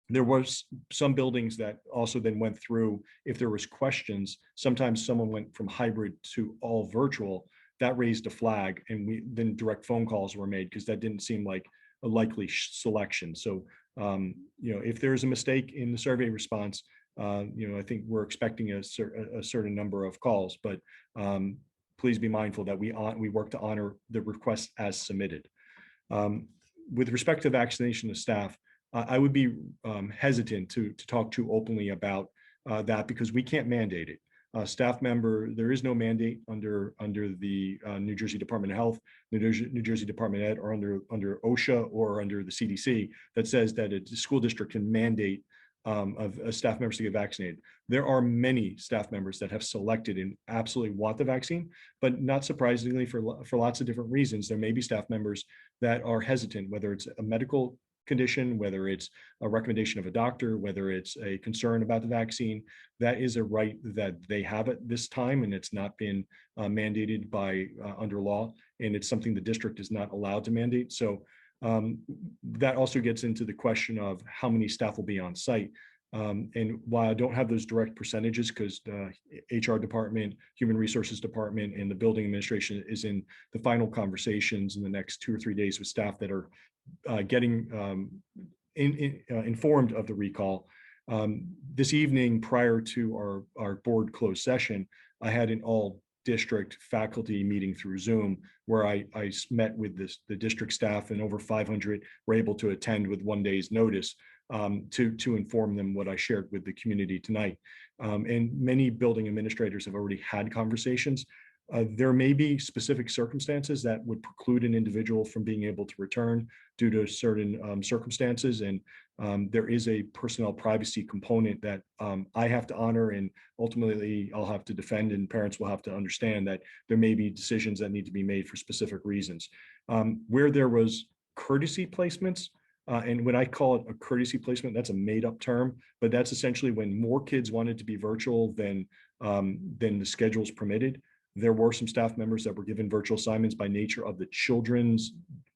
There was some buildings that also then went through, if there was questions, sometimes someone went from hybrid to all virtual, that raised a flag, and then direct phone calls were made because that didn't seem like a likely selection. So if there is a mistake in the survey response, I think we're expecting a certain number of calls, but please be mindful that we work to honor the request as submitted. With respect to vaccination of staff, I would be hesitant to talk too openly about that, because we can't mandate it. Staff member, there is no mandate under the New Jersey Department of Health, New Jersey Department of Ed, or under OSHA or under the CDC that says that a school district can mandate of staff members to get vaccinated. There are many staff members that have selected and absolutely want the vaccine, but not surprisingly, for lots of different reasons, there may be staff members that are hesitant, whether it's a medical condition, whether it's a recommendation of a doctor, whether it's a concern about the vaccine. That is a right that they have at this time, and it's not been mandated by under law, and it's something the district is not allowed to mandate. So that also gets into the question of how many staff will be on site. And while I don't have those direct percentages, because the HR department, human resources department, and the building administration is in the final conversations in the next 2 or 3 days with staff that are getting informed of the recall. This evening, prior to our board closed session, I had an all district faculty meeting through Zoom where I met with the district staff, and over 500 were able to attend with 1 day's notice to inform them what I shared with the community tonight. And many building administrators have already had conversations. There may be specific circumstances that would preclude an individual from being able to return due to certain circumstances. And there is a personnel privacy component that I have to honor, and ultimately I'll have to defend, and parents will have to understand that there may be decisions that need to be made for specific reasons. Where there was courtesy placements, and when I call it a courtesy placement, that's a made-up term, but that's essentially when more kids wanted to be virtual than the schedules permitted. There were some staff members that were given virtual assignments by nature of the children's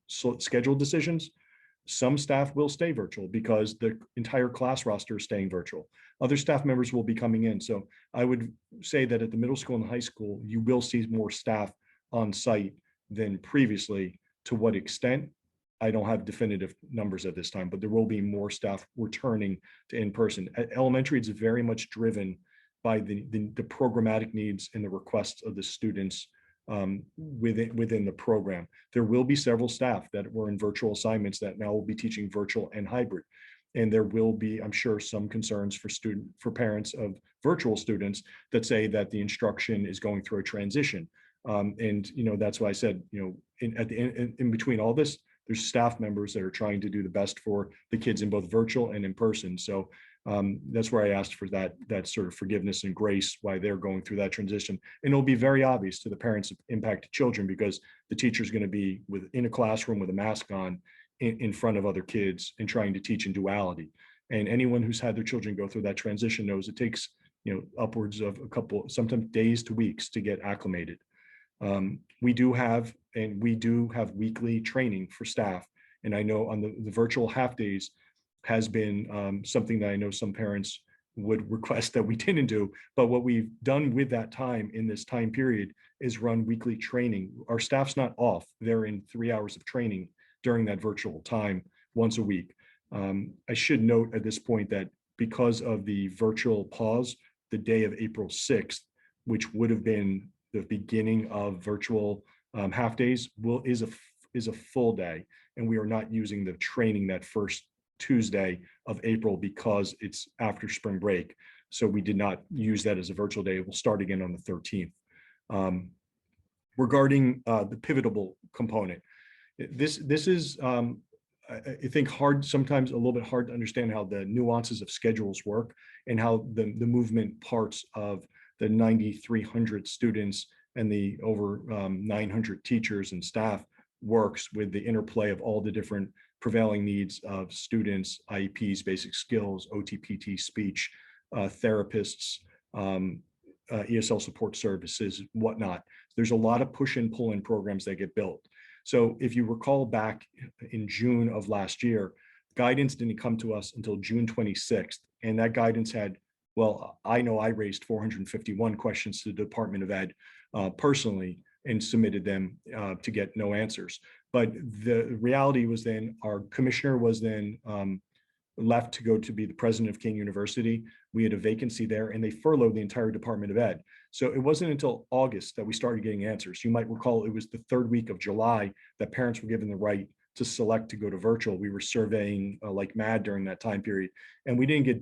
schedule decisions. Some staff will stay virtual because the entire class roster is staying virtual. Other staff members will be coming in. So I would say that at the middle school and high school, you will see more staff on site than previously. To what extent, I don't have definitive numbers at this time, but there will be more staff returning to in-person. At elementary, it's very much driven by the programmatic needs and the requests of the students within the program. There will be several staff that were in virtual assignments that now will be teaching virtual and hybrid. And there will be, I'm sure, some concerns for parents of virtual students that say that the instruction is going through a transition. And that's why I said, in between all this, there's staff members that are trying to do the best for the kids in both virtual and in person. So that's where I asked for that sort of forgiveness and grace while they're going through that transition. And it'll be very obvious to the parents of impacted children because the teacher's going to be in a classroom with a mask on in front of other kids and trying to teach in duality. And anyone who's had their children go through that transition knows it takes upwards of a couple, sometimes days to weeks to get acclimated. We do have weekly training for staff. And I know on the virtual half days has been something that I know some parents would request that we didn't do. But what we've done with that time in this time period is run weekly training. Our staff's not off. They're in 3 hours of training during that virtual time once a week. I should note at this point that because of the virtual pause, the day of April 6th, which would have been the beginning of virtual half days, is a full day. And we are not using the training that first Tuesday of April because it's after spring break. So we did not use that as a virtual day. It will start again on the 13th. Regarding the pivotal component, this is, I think, sometimes a little bit hard to understand how the nuances of schedules work and how the movement parts of the 9,300 students and the over 900 teachers and staff works with the interplay of all the different prevailing needs of students, IEPs, basic skills, OTPT, speech, therapists, ESL support services, whatnot. There's a lot of push and pull in programs that get built. So if you recall back in June of last year, guidance didn't come to us until June 26th. And that guidance had, well, I know I raised 451 questions to the Department of Ed personally and submitted them to get no answers. But the reality was then our commissioner was then left to go to be the president of King University. We had a vacancy there and they furloughed the entire Department of Ed. So it wasn't until August that we started getting answers. You might recall it was the third week of July that parents were given the right to select to go to virtual. We were surveying like mad during that time period. And we didn't get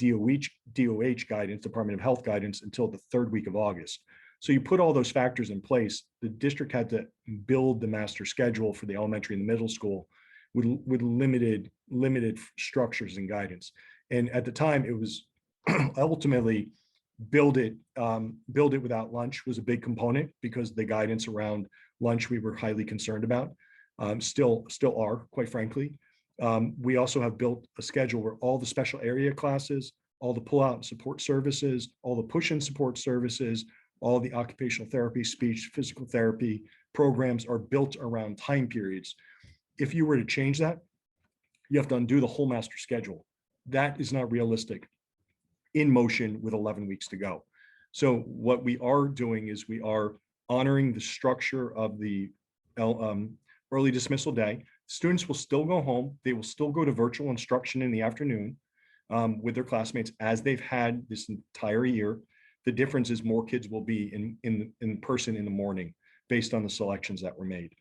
DOH guidance, Department of Health guidance, until the third week of August. So you put all those factors in place. The district had to build the master schedule for the elementary and the middle school with limited structures and guidance. And at the time, it was ultimately build it without lunch was a big component because the guidance around lunch we were highly concerned about, still are, quite frankly. We also have built a schedule where all the special area classes, all the pull-out and support services, all the push-in support services, all the occupational therapy, speech, physical therapy programs are built around time periods. If you were to change that, you have to undo the whole master schedule. That is not realistic. in motion with 11 weeks to go. So what we are doing is we are honoring the structure of the early dismissal day. Students will still go home. They will still go to virtual instruction in the afternoon with their classmates as they've had this entire year. The difference is more kids will be in person in the morning based on the selections that were made.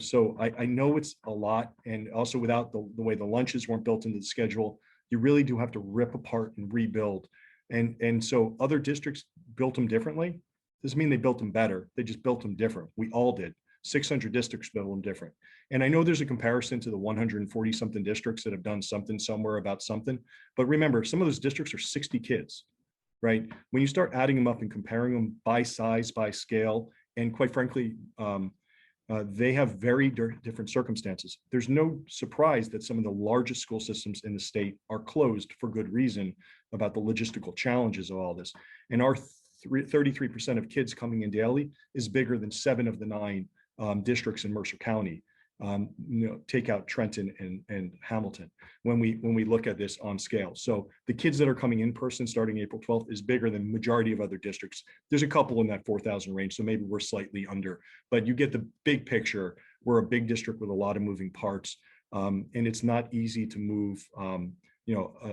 So I know it's a lot, and also without the way the lunches weren't built into the schedule, you really do have to rip apart and rebuild. And so other districts built them differently. Doesn't mean they built them better. They just built them different. We all did. 600 districts built them different. And I know there's a comparison to the 140 something districts that have done something somewhere about something. But remember, some of those districts are 60 kids, right? When you start adding them up and comparing them by size, by scale, and quite frankly, they have very different circumstances. There's no surprise that some of the largest school systems in the state are closed for good reason about the logistical challenges of all this. And our 33% of kids coming in daily is bigger than 7 of the 9 districts in Mercer County. Take out Trenton and Hamilton when we look at this on scale. So the kids that are coming in person starting April 12th is bigger than the majority of other districts. There's a couple in that 4,000 range, so maybe we're slightly under, but you get the big picture. We're a big district with a lot of moving parts, and it's not easy to move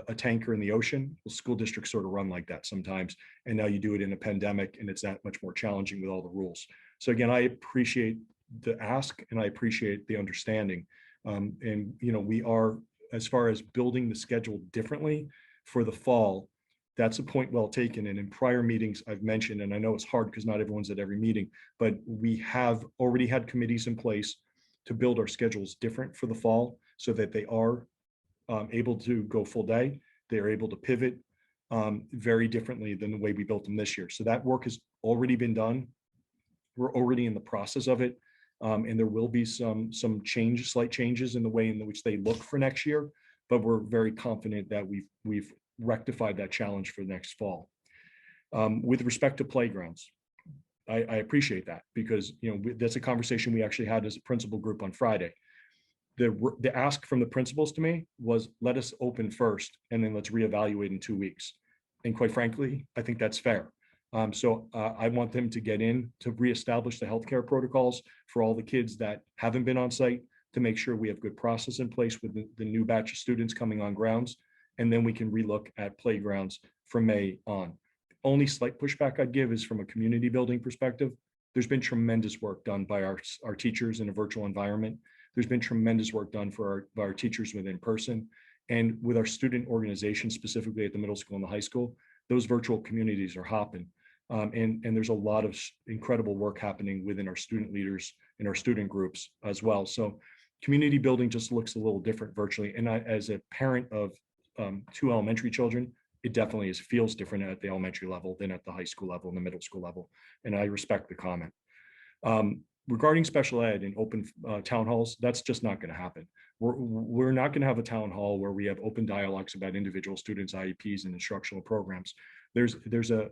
a tanker in the ocean. Well, school districts sort of run like that sometimes, and now you do it in a pandemic, and it's that much more challenging with all the rules. So again, I appreciate the ask, and I appreciate the understanding. And we are, as far as building the schedule differently for the fall, that's a point well taken. And in prior meetings, I've mentioned, and I know it's hard because not everyone's at every meeting, but we have already had committees in place to build our schedules different for the fall so that they are able to go full day. They're able to pivot very differently than the way we built them this year. So that work has already been done. We're already in the process of it. And there will be some slight changes in the way in which they look for next year, but we're very confident that we've rectified that challenge for next fall. With respect to playgrounds, I appreciate that because that's a conversation we actually had as a principal group on Friday. The ask from the principals to me was, let us open first and then let's reevaluate in 2 weeks. And quite frankly, I think that's fair. So I want them to get in to reestablish the healthcare protocols for all the kids that haven't been on site, to make sure we have good process in place with the new batch of students coming on grounds. And then we can relook at playgrounds from May on. Only slight pushback I'd give is from a community building perspective. There's been tremendous work done by our teachers in a virtual environment. There's been tremendous work done by our teachers within person. And with our student organization, specifically at the middle school and the high school, those virtual communities are hopping. And there's a lot of incredible work happening within our student leaders and our student groups as well. So community building just looks a little different virtually. And as a parent of 2 elementary children, it definitely feels different at the elementary level than at the high school level and the middle school level. And I respect the comment. Regarding special ed and open town halls, that's just not going to happen. We're not going to have a town hall where we have open dialogues about individual students' IEPs and instructional programs. There's a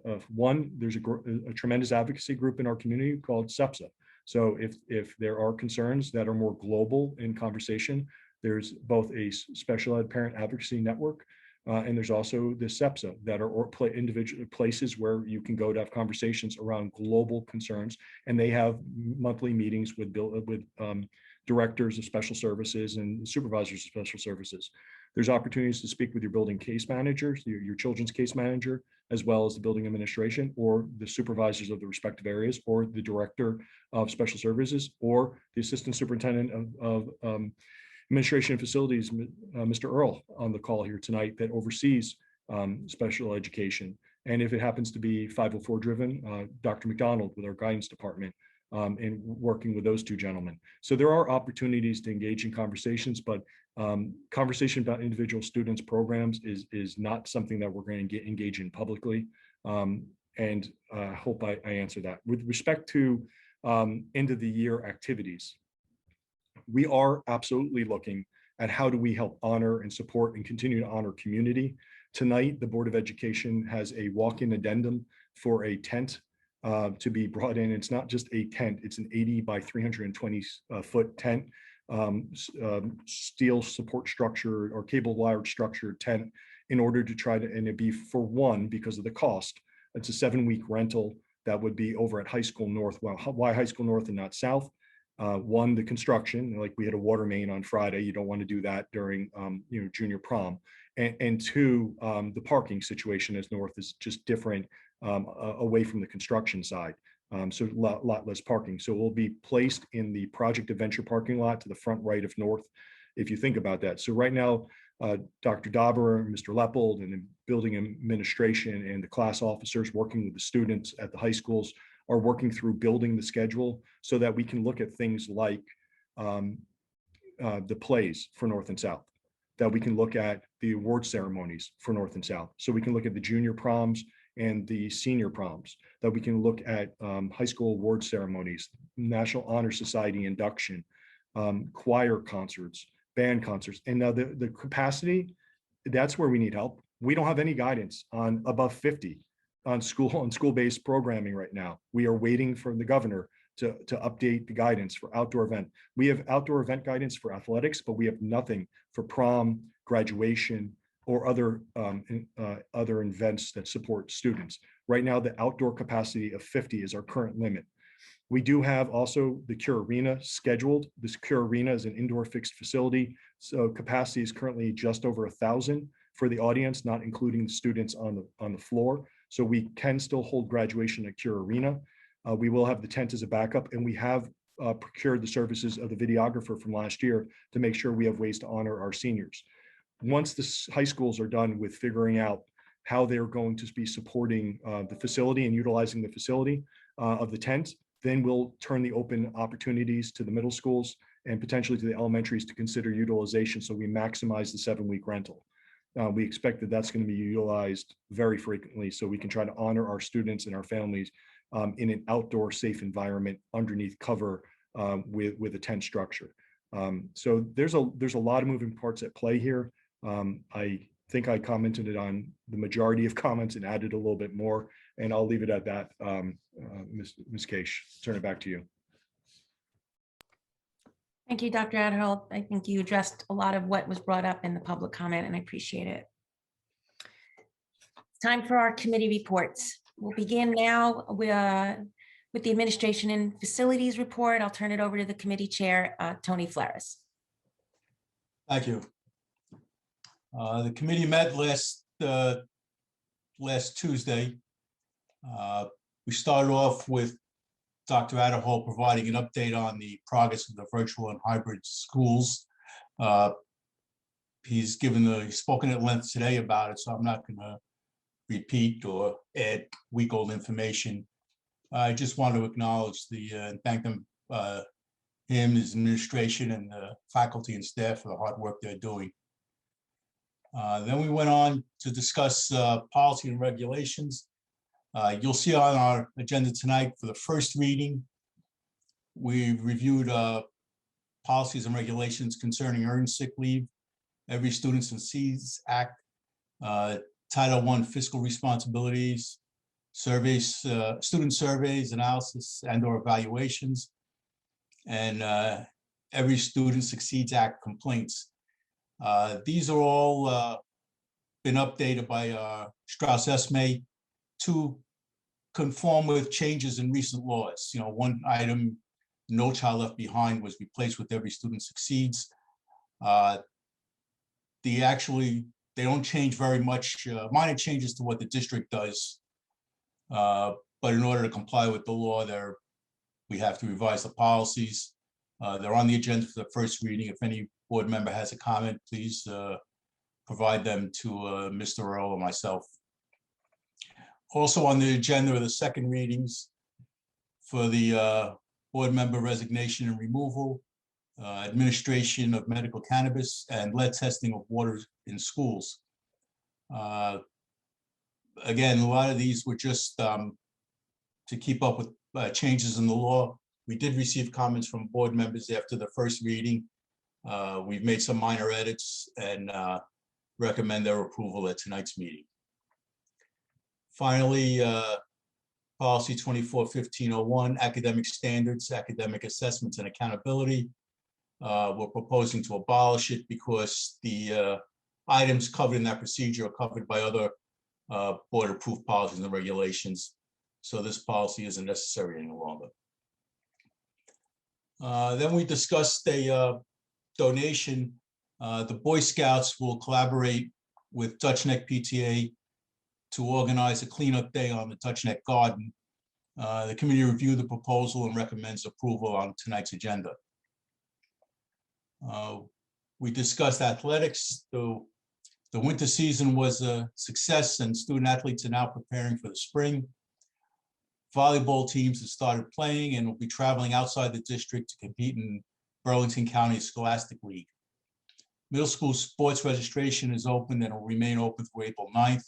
tremendous advocacy group in our community called SEPSA. So if there are concerns that are more global in conversation, there's both a special ed parent advocacy network and there's also the SEPSA that are individual places where you can go to have conversations around global concerns, and they have monthly meetings with directors of special services and supervisors of special services. There's opportunities to speak with your building case managers, your children's case manager, as well as the building administration or the supervisors of the respective areas, or the director of special services, or the assistant superintendent of administration and facilities, Mr. Earl, on the call here tonight, that oversees special education. And if it happens to be 504 driven, Dr. McDonald with our guidance department, and working with those 2 gentlemen. So there are opportunities to engage in conversations, but conversation about individual students' programs is not something that we're going to engage in publicly. And I hope I answer that. With respect to end of the year activities, we are absolutely looking at how do we help honor and support and continue to honor community. Tonight, the Board of Education has a walk-in addendum for a tent to be brought in. It's not just a tent, it's an 80 by 320 foot tent, steel support structure or cable wired structure tent in order to try to, and it'd be for one, because of the cost. It's a 7-week rental that would be over at High School North. Well, why High School North and not South? One, the construction, like we had a water main on Friday. You don't want to do that during, junior prom. And two, the parking situation as North is just different away from the construction side. So a lot less parking. So it will be placed in the Project Adventure parking lot to the front right of North, if you think about that. So right now, Dr. Dauber, Mr. Leppold, and the building administration and the class officers working with the students at the high schools are working through building the schedule so that we can look at things like the plays for North and South, that we can look at the award ceremonies for North and South. So we can look at the junior proms and the senior proms, that we can look at high school award ceremonies, National Honor Society induction, choir concerts, band concerts. And now the capacity, that's where we need help. We don't have any guidance on above 50 on school-based programming right now. We are waiting for the governor to update the guidance for outdoor event. We have outdoor event guidance for athletics, but we have nothing for prom, graduation, or other events that support students. Right now, the outdoor capacity of 50 is our current limit. We do have also the Cure Arena scheduled. This Cure Arena is an indoor fixed facility. So capacity is currently just over 1,000 for the audience, not including the students on the floor. So we can still hold graduation at Cure Arena. We will have the tent as a backup, and we have procured the services of the videographer from last year to make sure we have ways to honor our seniors. Once the high schools are done with figuring out how they're going to be supporting the facility and utilizing the facility of the tent, then we'll turn the open opportunities to the middle schools and potentially to the elementaries to consider utilization, so we maximize the 7-week rental. We expect that that's going to be utilized very frequently, so we can try to honor our students and our families in an outdoor safe environment underneath cover with a tent structure. So there's a lot of moving parts at play here. I think I commented on the majority of comments and added a little bit more, and I'll leave it at that. Ms. Case, turn it back to you. Thank you, Dr. Adderhold. I think you addressed a lot of what was brought up in the public comment, and I appreciate it. It's time for our committee reports. We'll begin now with the Administration and Facilities report. I'll turn it over to the committee chair, Tony Flares. Thank you. The committee met last Tuesday. We started off with Dr. Adderhold providing an update on the progress of the virtual and hybrid schools. He's spoken at length today about it, so I'm not going to repeat or add week-old information. I just want to acknowledge and thank them, him, his administration, and the faculty and staff for the hard work they're doing. Then we went on to discuss policy and regulations. You'll see on our agenda tonight for the first reading, we reviewed policies and regulations concerning earned sick leave, Every Student Succeeds Act, Title I fiscal responsibilities, surveys, student surveys, analysis and/or evaluations, and Every Student Succeeds Act complaints. These are all been updated by Strauss Esme to conform with changes in recent laws. One item, No Child Left Behind, was replaced with Every Student Succeeds. They don't change very much, minor changes to what the district does. But in order to comply with the law, we have to revise the policies. They're on the agenda for the first reading. If any board member has a comment, please provide them to Mr. Earl or myself. Also on the agenda are the second readings for the board member resignation and removal, administration of medical cannabis, and lead testing of water in schools. Again, a lot of these were just to keep up with changes in the law. We did receive comments from board members after the first reading. We've made some minor edits and recommend their approval at tonight's meeting. Finally, policy 24-1501, academic standards, academic assessments, and accountability. We're proposing to abolish it because the items covered in that procedure are covered by other board-approved policies and regulations. So this policy isn't necessary any longer. Then we discussed a donation. The Boy Scouts will collaborate with Dutch Neck PTA to organize a cleanup day on the Dutch Neck Garden. The committee reviewed the proposal and recommends approval on tonight's agenda. We discussed athletics. The winter season was a success and student athletes are now preparing for the spring. Volleyball teams have started playing and will be traveling outside the district to compete in Burlington County Scholastic League. Middle school sports registration is open and will remain open through April 9th,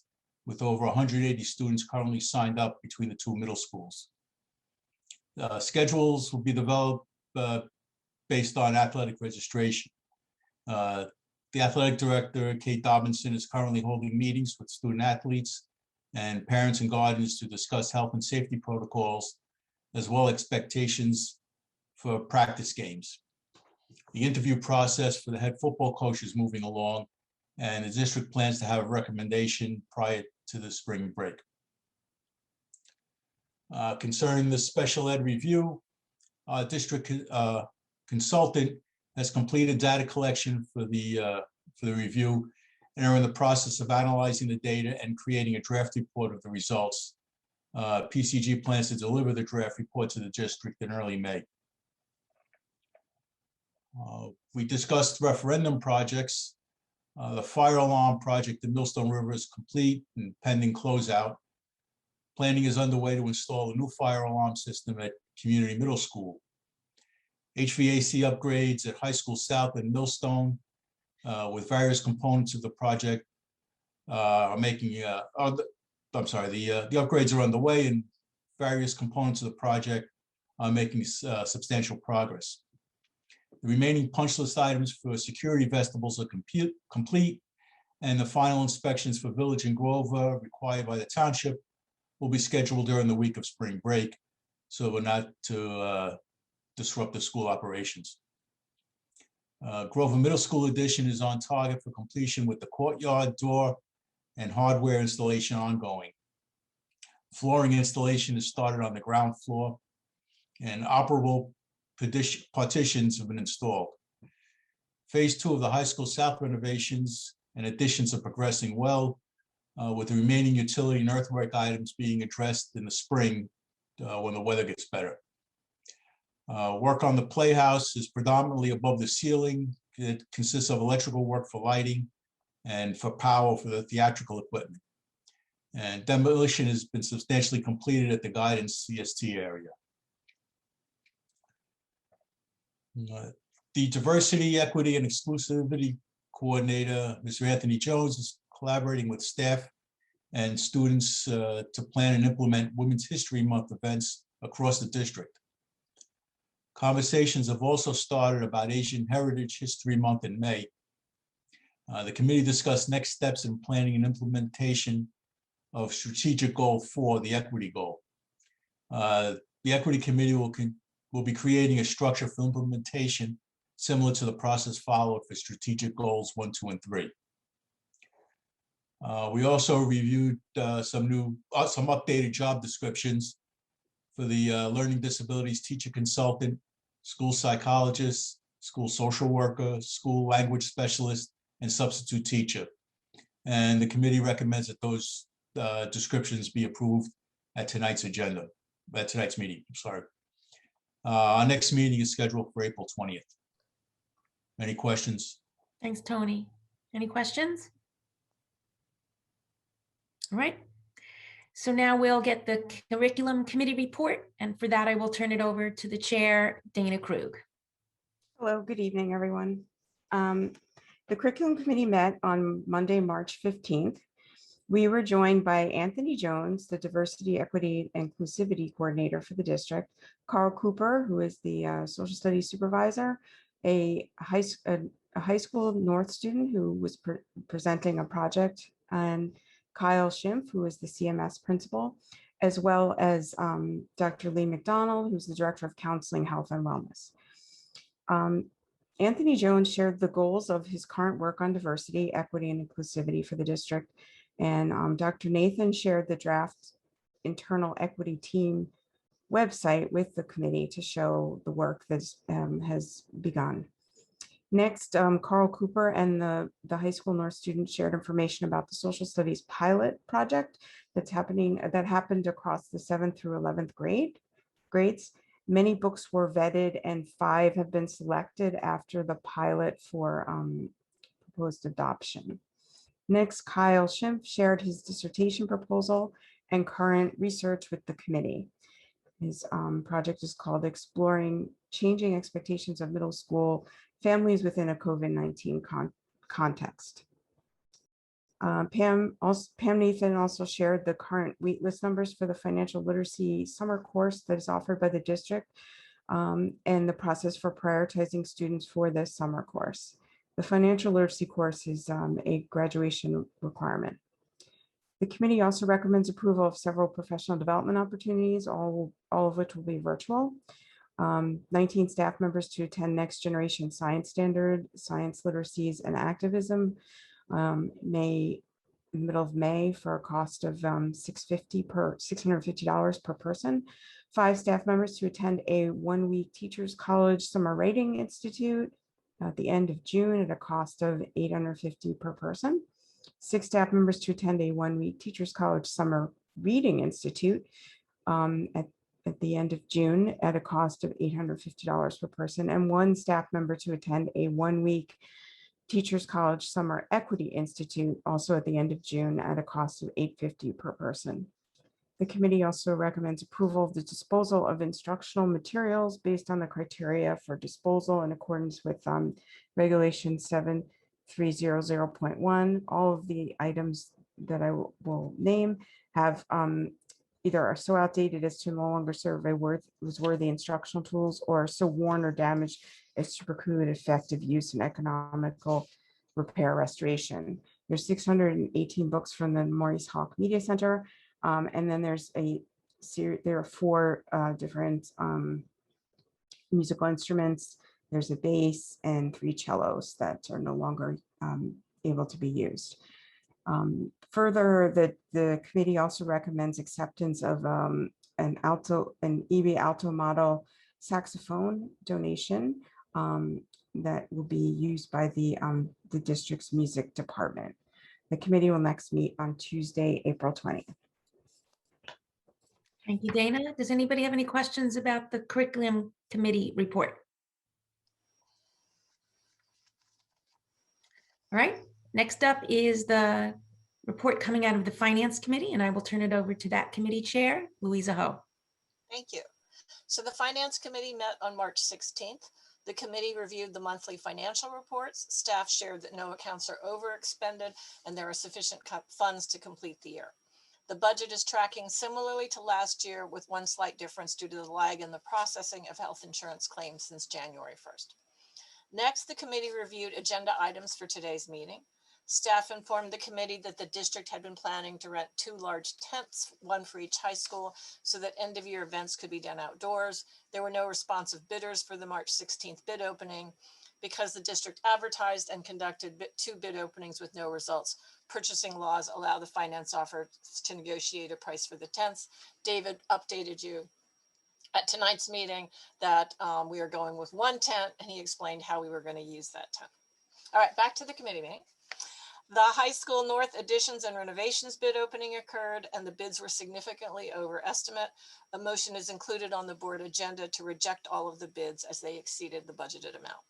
with over 180 students currently signed up between the two middle schools. Schedules will be developed based on athletic registration. The athletic director, Kate Dobinson, is currently holding meetings with student athletes and parents and guardians to discuss health and safety protocols, as well as expectations for practice games. The interview process for the head football coach is moving along, and the district plans to have a recommendation prior to the spring break. Concerning the special ed review, district consultant has completed data collection for the review and are in the process of analyzing the data and creating a draft report of the results. PCG plans to deliver the draft report to the district in early May. We discussed referendum projects. The fire alarm project in Millstone River is complete and pending closeout. Planning is underway to install a new fire alarm system at Community Middle School. HVAC upgrades at High School South and Millstone with various components of the project are making, the upgrades are underway and various components of the project are making substantial progress. The remaining punch list items for security vestibules are complete, and the final inspections for Village and Grover required by the township will be scheduled during the week of spring break, so not to disrupt the school operations. Grover Middle School addition is on target for completion with the courtyard door and hardware installation ongoing. Flooring installation is started on the ground floor and operable partitions have been installed. Phase 2 of the High School South renovations and additions are progressing well, with the remaining utility and earthwork items being addressed in the spring when the weather gets better. Work on the playhouse is predominantly above the ceiling. It consists of electrical work for lighting and for power for the theatrical equipment. And demolition has been substantially completed at the guidance CST area. The Diversity, Equity, and Exclusivity Coordinator, Mr. Anthony Jones, is collaborating with staff and students to plan and implement Women's History Month events across the district. Conversations have also started about Asian Heritage History Month in May. The committee discussed next steps in planning and implementation of strategic goal 4, the equity goal. The equity committee will be creating a structure for implementation similar to the process followed for strategic goals 1, 2, and 3. We also reviewed some updated job descriptions for the learning disabilities teacher consultant, school psychologist, school social worker, school language specialist, and substitute teacher. And the committee recommends that those descriptions be approved at tonight's meeting, I'm sorry. Our next meeting is scheduled for April 20th. Any questions? Thanks, Tony. Any questions? All right. So now we'll get the curriculum committee report, and for that I will turn it over to the chair, Dana Krug. Hello, good evening, everyone. The curriculum committee met on Monday, March 15th. We were joined by Anthony Jones, the Diversity, Equity, and Inclusivity Coordinator for the district, Carl Cooper, who is the Social Studies Supervisor, a high school North student who was presenting a project, and Kyle Schimpf, who is the CMS principal, as well as Dr. Lee McDonald, who's the Director of Counseling, Health, and Wellness. Anthony Jones shared the goals of his current work on diversity, equity, and inclusivity for the district. And Dr. Nathan shared the draft internal equity team website with the committee to show the work that has begun. Next, Carl Cooper and the high school North students shared information about the social studies pilot project that happened across the 7th through 11th grades. Many books were vetted and 5 have been selected after the pilot for proposed adoption. Next, Kyle Schimpf shared his dissertation proposal and current research with the committee. His project is called Exploring Changing Expectations of Middle School Families Within a COVID-19 Context. Pam Nathan also shared the current waitlist numbers for the financial literacy summer course that is offered by the district and the process for prioritizing students for this summer course. The financial literacy course is a graduation requirement. The committee also recommends approval of several professional development opportunities, all of which will be virtual. 19 staff members to attend Next Generation Science Standard, Science Literacies and Activism, middle of May for a cost of $650 per person. 5 staff members to attend a 1-week Teachers College Summer Writing Institute at the end of June at a cost of $850 per person. 6 staff members to attend a 1-week Teachers College Summer Reading Institute at the end of June at a cost of $850 per person, and 1 staff member to attend a 1-week Teachers College Summer Equity Institute also at the end of June at a cost of $850 per person. The committee also recommends approval of the disposal of instructional materials based on the criteria for disposal in accordance with Regulation 7300.1. All of the items that I will name have either are so outdated as to no longer serve a worthy instructional tools, or so worn or damaged as to preclude effective use and economical repair restoration. There's 618 books from the Maurice Hawk Media Center. And then there are 4 different musical instruments. There's a bass and 3 cellos that are no longer able to be used. Further, the committee also recommends acceptance of an EB alto model saxophone donation that will be used by the district's music department. The committee will next meet on Tuesday, April 20th. Thank you, Dana. Does anybody have any questions about the curriculum committee report? All right, next up is the report coming out of the Finance Committee, and I will turn it over to that committee chair, Louisa Ho. Thank you. So the Finance Committee met on March 16th. The committee reviewed the monthly financial reports. Staff shared that no accounts are overexpended and there are sufficient funds to complete the year. The budget is tracking similarly to last year, with one slight difference due to the lag in the processing of health insurance claims since January 1st. Next, the committee reviewed agenda items for today's meeting. Staff informed the committee that the district had been planning to rent 2 large tents, 1 for each high school, so that end-of-year events could be done outdoors. There were no responsive bidders for the March 16th bid opening. Because the district advertised and conducted 2 bid openings with no results, purchasing laws allow the finance office to negotiate a price for the tents. David updated you at tonight's meeting that we are going with 1 tent, and he explained how we were going to use that tent. All right, back to the committee meeting. The high school north additions and renovations bid opening occurred, and the bids were significantly over estimate. A motion is included on the board agenda to reject all of the bids as they exceeded the budgeted amount.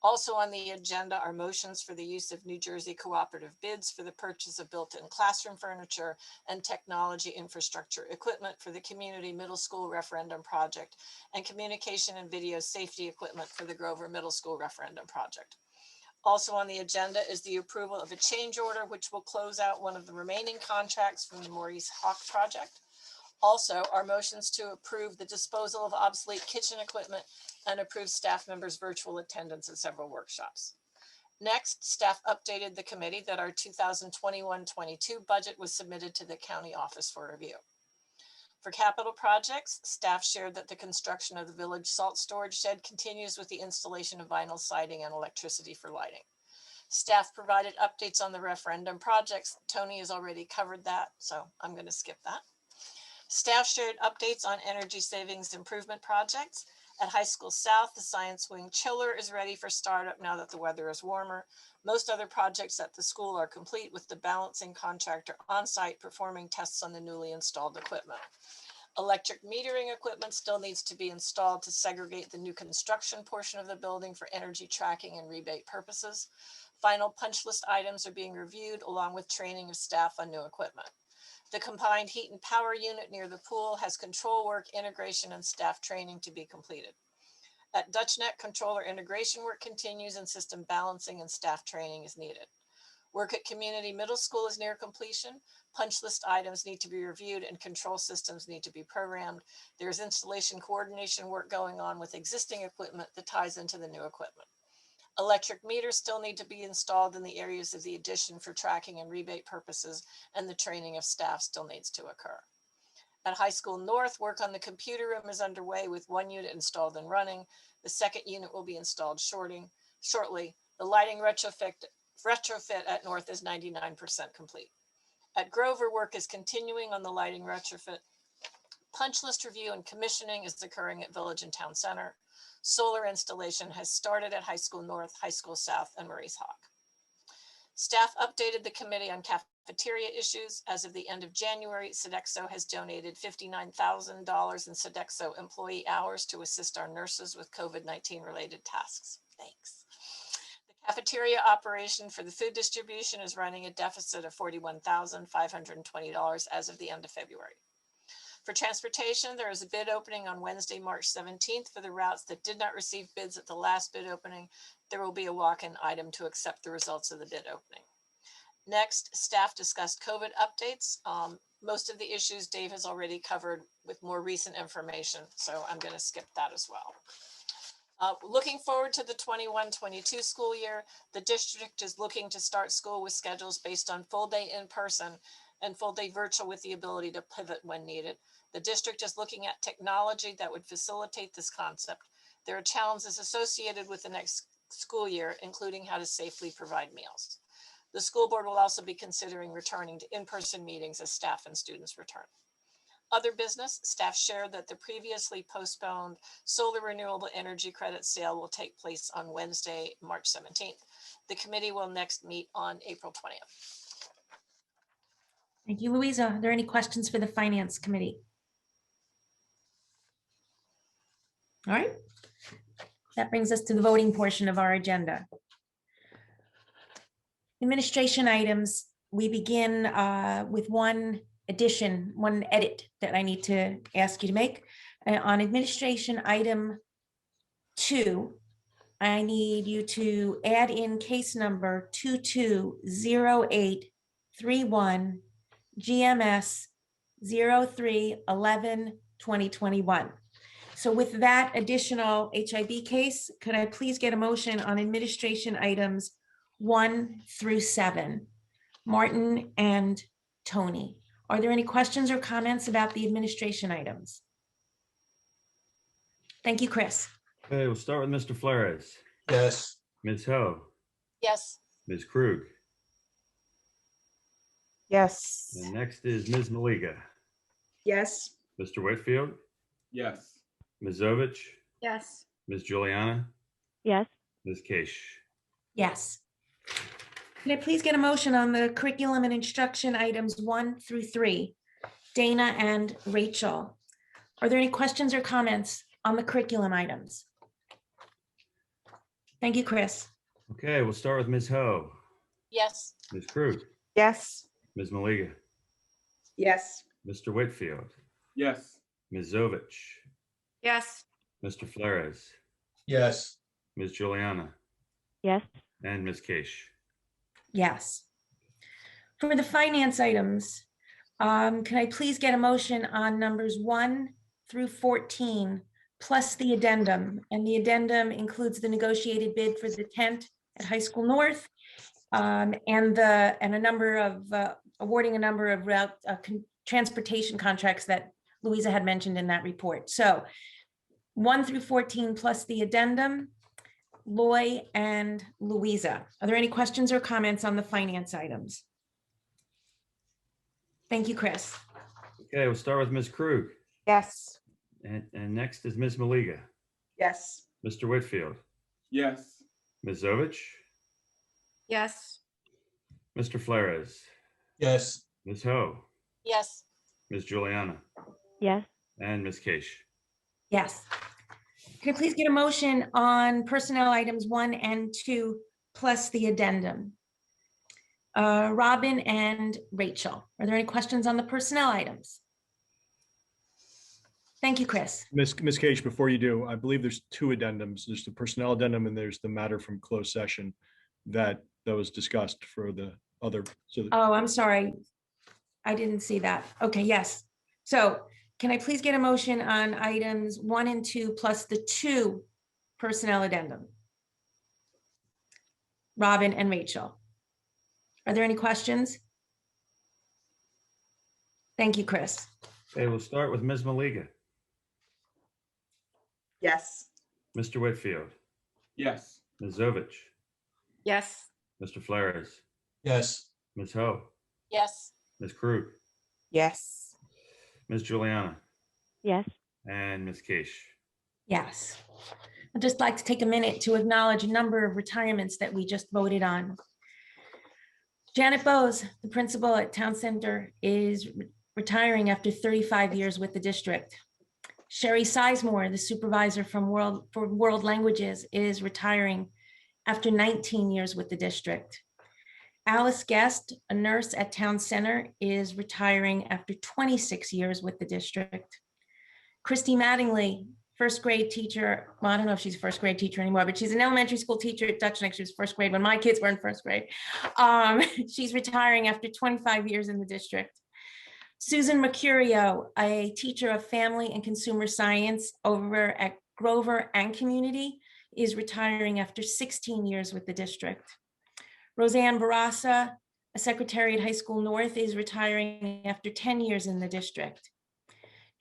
Also on the agenda are motions for the use of New Jersey cooperative bids for the purchase of built-in classroom furniture and technology infrastructure equipment for the community middle school referendum project, and communication and video safety equipment for the Grover Middle School referendum project. Also on the agenda is the approval of a change order, which will close out one of the remaining contracts from the Maurice Hawk project. Also, are motions to approve the disposal of obsolete kitchen equipment and approve staff members' virtual attendance at several workshops. Next, staff updated the committee that our 2021-22 budget was submitted to the county office for review. For capital projects, staff shared that the construction of the village salt storage shed continues with the installation of vinyl siding and electricity for lighting. Staff provided updates on the referendum projects. Tony has already covered that, so I'm going to skip that. Staff shared updates on energy savings improvement projects. At High School South, the Science Wing chiller is ready for startup now that the weather is warmer. Most other projects at the school are complete, with the balancing contractor on site performing tests on the newly installed equipment. Electric metering equipment still needs to be installed to segregate the new construction portion of the building for energy tracking and rebate purposes. Final punch list items are being reviewed along with training of staff on new equipment. The combined heat and power unit near the pool has control work, integration, and staff training to be completed. At DutchNet, controller integration work continues and system balancing and staff training is needed. Work at Community Middle School is near completion. Punch list items need to be reviewed and control systems need to be programmed. There's installation coordination work going on with existing equipment that ties into the new equipment. Electric meters still need to be installed in the areas of the addition for tracking and rebate purposes, and the training of staff still needs to occur. At High School North, work on the computer room is underway with one unit installed and running. The second unit will be installed shortly. The lighting retrofit at North is 99% complete. At Grover, work is continuing on the lighting retrofit. Punch list review and commissioning is occurring at Village and Town Center. Solar installation has started at High School North, High School South, and Maurice Hawk. Staff updated the committee on cafeteria issues. As of the end of January, Sodexo has donated $59,000 in Sodexo employee hours to assist our nurses with COVID-19 related tasks. Thanks. The cafeteria operation for the food distribution is running a deficit of $41,520 as of the end of February. For transportation, there is a bid opening on Wednesday, March 17th for the routes that did not receive bids at the last bid opening. There will be a walk-in item to accept the results of the bid opening. Next, staff discussed COVID updates. Most of the issues Dave has already covered with more recent information, so I'm going to skip that as well. Looking forward to the 21-22 school year, the district is looking to start school with schedules based on full day in person and full day virtual with the ability to pivot when needed. The district is looking at technology that would facilitate this concept. There are challenges associated with the next school year, including how to safely provide meals. The school board will also be considering returning to in-person meetings as staff and students return. Other business, staff shared that the previously postponed solar renewable energy credit sale will take place on Wednesday, March 17th. The committee will next meet on April 20th. Thank you, Louisa. Are there any questions for the Finance Committee? All right. That brings us to the voting portion of our agenda. Administration items, we begin with one addition, one edit that I need to ask you to make. On administration item 2, I need you to add in case number 220831 GMS 0311-2021. So with that additional HIB case, could I please get a motion on administration items 1 through 7? Martin and Tony, are there any questions or comments about the administration items? Thank you, Chris. Okay, we'll start with Mr. Flores. Yes. Ms. Ho, Yes. Ms. Krug, Yes. and next is Ms. Maliga. Yes. Mr. Whitfield, Yes. Ms. Zovich, Yes. Ms. Juliana, Yes. Ms. Case. Yes. Can I please get a motion on the curriculum and instruction items 1 through 3? Dana and Rachel, are there any questions or comments on the curriculum items? Thank you, Chris. Okay, we'll start with Ms. Ho, Yes. Ms. Krug, Yes. Ms. Maliga, Yes. Mr. Whitfield, Yes. Ms. Zovich, Yes. Mr. Flores, Yes. Ms. Juliana, Yes. and Ms. Case. Yes. For the finance items, can I please get a motion on numbers 1 through 14 plus the addendum? And the addendum includes the negotiated bid for the tent at High School North and a number of awarding a number of route transportation contracts that Louisa had mentioned in that report. So 1 through 14 plus the addendum, Loy and Louisa. Are there any questions or comments on the finance items? Thank you, Chris. Okay, we'll start with Ms. Krug. Yes. And next is Ms. Maliga. Yes. Mr. Whitfield, Yes. Ms. Zovich, Yes. Mr. Flores, yes, Ms. Ho, Yes. Ms. Juliana, yes, and Ms. Case. Yes. Can I please get a motion on personnel items 1 and 2 plus the addendum? Robin and Rachel, are there any questions on the personnel items? Thank you, Chris. Ms. Cage, before you do, I believe there's 2 addendums. There's the personnel addendum and there's the matter from closed session that was discussed for the other. So Oh, I'm sorry. I didn't see that. Okay, yes. So can I please get a motion on items 1 and 2 plus the 2 personnel addendum? Robin and Rachel. Are there any questions? Thank you, Chris. Okay, we'll start with Ms. Maliga, Yes. Mr. Whitfield, Yes. Ms. Zovich, Yes. Mr. Flores, yes, Ms. Ho, Yes. Ms. Krug, Yes. Ms. Juliana, yes, and Ms. Case. Yes. I'd just like to take a minute to acknowledge a number of retirements that we just voted on. Janet Bowes, the principal at Town Center, is retiring after 35 years with the district. Sherry Sizemore, the supervisor for world languages, is retiring after 19 years with the district. Alice Guest, a nurse at Town Center, is retiring after 26 years with the district. Christy Mattingly, first grade teacher. Well, I don't know if she's a first grade teacher anymore, but she's an elementary school teacher at Dutch Neck. She was first grade when my kids were in first grade. She's retiring after 25 years in the district. Susan Mercurio, a teacher of family and consumer science over at Grover and Community, is retiring after 16 years with the district. Roseanne Barassa, a secretary at High School North, is retiring after 10 years in the district.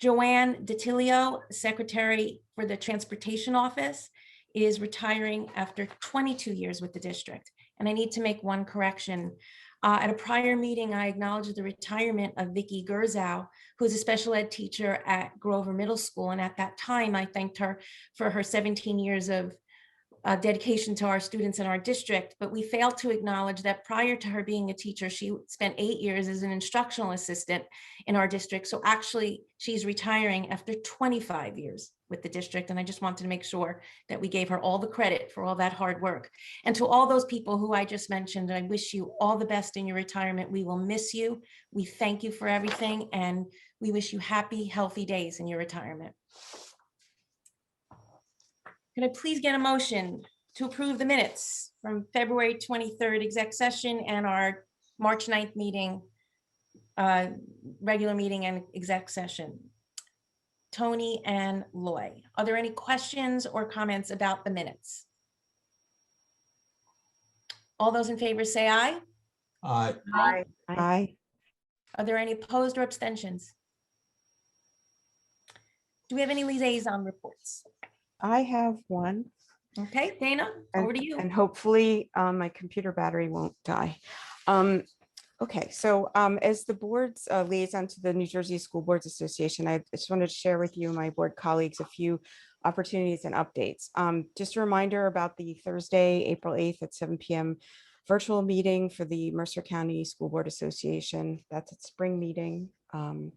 Joanne DiTilio, secretary for the transportation office, is retiring after 22 years with the district. And I need to make one correction. At a prior meeting, I acknowledged the retirement of Vicki Gerzow, who is a special ed teacher at Grover Middle School. And at that time, I thanked her for her 17 years of dedication to our students in our district, but we failed to acknowledge that prior to her being a teacher, she spent 8 years as an instructional assistant in our district. So actually, she's retiring after 25 years with the district. And I just wanted to make sure that we gave her all the credit for all that hard work. And to all those people who I just mentioned, I wish you all the best in your retirement. We will miss you. We thank you for everything. And we wish you happy, healthy days in your retirement. Can I please get a motion to approve the minutes from February 23rd exec session and our March 9th meeting, regular meeting and exec session? Tony and Loy, are there any questions or comments about the minutes? All those in favor say aye. aye, Aye. Aye. Are there any opposed or abstentions? Do we have any liaison reports? I have one. Okay, Dana, over to you. And hopefully my computer battery won't die. Okay, so as the board's liaison to the New Jersey School Boards Association, I just wanted to share with you, my board colleagues, a few opportunities and updates. Just a reminder about the Thursday, April 8th at 7 p.m. virtual meeting for the Mercer County School Board Association. That's a spring meeting. And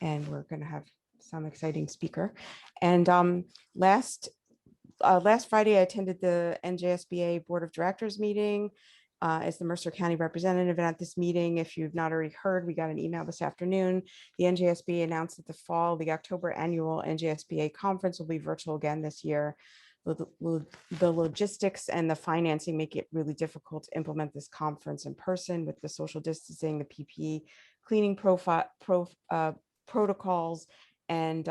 we're going to have some exciting speaker. And last Friday, I attended the NJSBA Board of Directors meeting as the Mercer County representative. And at this meeting, if you've not already heard, we got an email this afternoon. The NJSBA announced that the October annual NJSBA conference will be virtual again this year. The logistics and the financing make it really difficult to implement this conference in person with the social distancing, the PPE cleaning protocols, and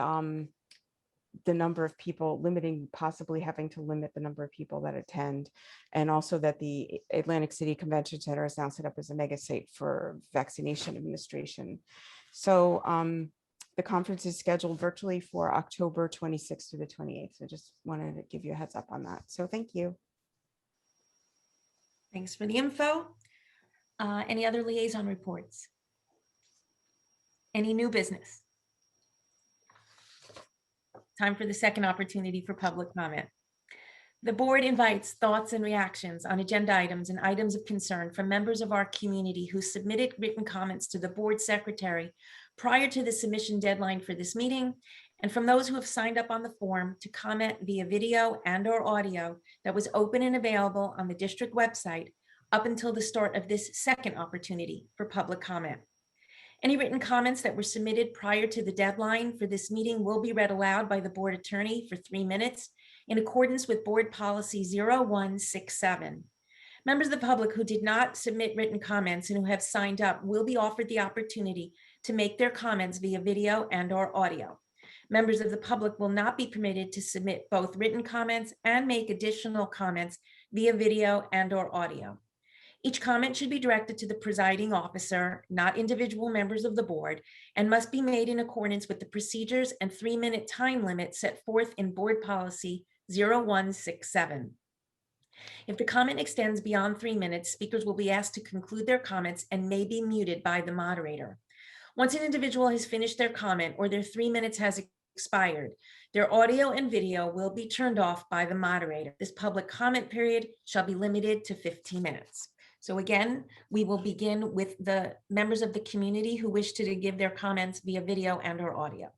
the number of people possibly having to limit the number of people that attend. And also that the Atlantic City Convention Center is now set up as a mega site for vaccination administration. So The conference is scheduled virtually for October 26th to the 28th. So just wanted to give you a heads up on that. So thank you. Thanks for the info. Any other liaison reports? Any new business? Time for the second opportunity for public comment. The board invites thoughts and reactions on agenda items and items of concern from members of our community who submitted written comments to the board secretary prior to the submission deadline for this meeting, and from those who have signed up on the form to comment via video and/or audio that was open and available on the district website up until the start of this second opportunity for public comment. Any written comments that were submitted prior to the deadline for this meeting will be read aloud by the board attorney for 3 minutes in accordance with board policy 0167. Members of the public who did not submit written comments and who have signed up will be offered the opportunity to make their comments via video and/or audio. Members of the public will not be permitted to submit both written comments and make additional comments via video and/or audio. Each comment should be directed to the presiding officer, not individual members of the board, and must be made in accordance with the procedures and 3-minute time limit set forth in board policy 0167. If the comment extends beyond 3 minutes, speakers will be asked to conclude their comments and may be muted by the moderator. Once an individual has finished their comment or their 3 minutes has expired, their audio and video will be turned off by the moderator. This public comment period shall be limited to 15 minutes. So again, we will begin with the members of the community who wish to give their comments via video and/or audio.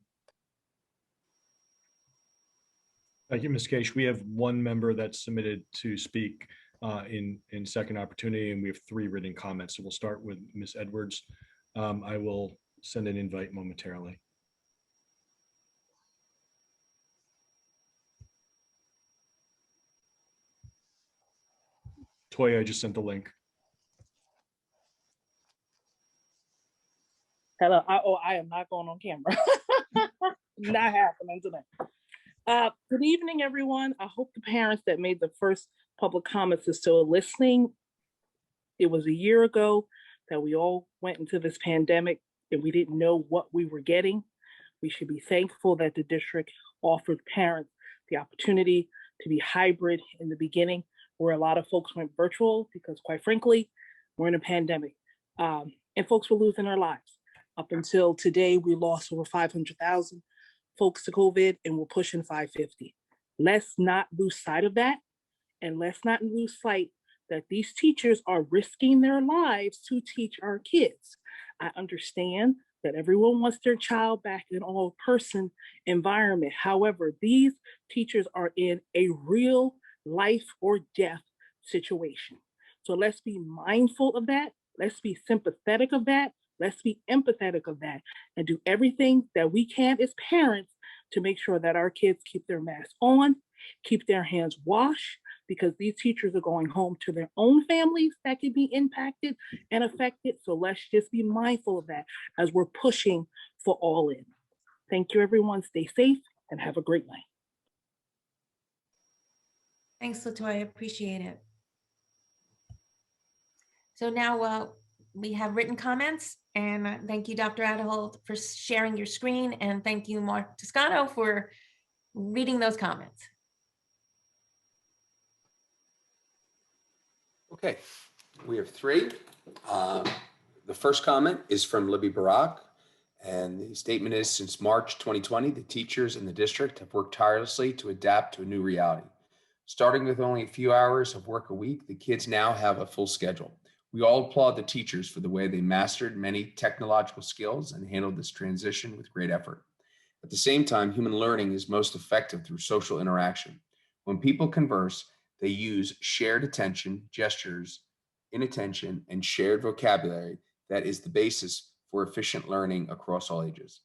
Thank you, Ms. Case. We have one member that's submitted to speak in second opportunity, and we have 3 written comments. So we'll start with Ms. Edwards. I will send an invite momentarily. Toya, I just sent the link. Hello. I am not going on camera. Not happening today. Good evening, everyone. I hope the parents that made the first public comments are still listening. It was a year ago that we all went into this pandemic and we didn't know what we were getting. We should be thankful that the district offered parents the opportunity to be hybrid in the beginning, where a lot of folks went virtual because, quite frankly, we're in a pandemic and folks were losing their lives. Up until today, we lost over 500,000 folks to COVID and we're pushing 550. Let's not lose sight of that. And let's not lose sight that these teachers are risking their lives to teach our kids. I understand that everyone wants their child back in an all-person environment. However, these teachers are in a real life or death situation. So let's be mindful of that. Let's be sympathetic of that. Let's be empathetic of that and do everything that we can as parents to make sure that our kids keep their masks on, keep their hands washed, because these teachers are going home to their own families that could be impacted and affected. So let's just be mindful of that as we're pushing for all in. Thank you, everyone. Stay safe and have a great night. Thanks, LaToya. Appreciate it. So now we have written comments, and thank you, Dr. Aderholt, for sharing your screen, and thank you, Mark Toscano, for reading those comments. Okay, we have 3. The first comment is from Libby Barak, and the statement is, since March 2020, the teachers in the district have worked tirelessly to adapt to a new reality. Starting with only a few hours of work a week, the kids now have a full schedule. We all applaud the teachers for the way they mastered many technological skills and handled this transition with great effort. At the same time, human learning is most effective through social interaction. When people converse, they use shared attention, gestures, inattention, and shared vocabulary that is the basis for efficient learning across all ages.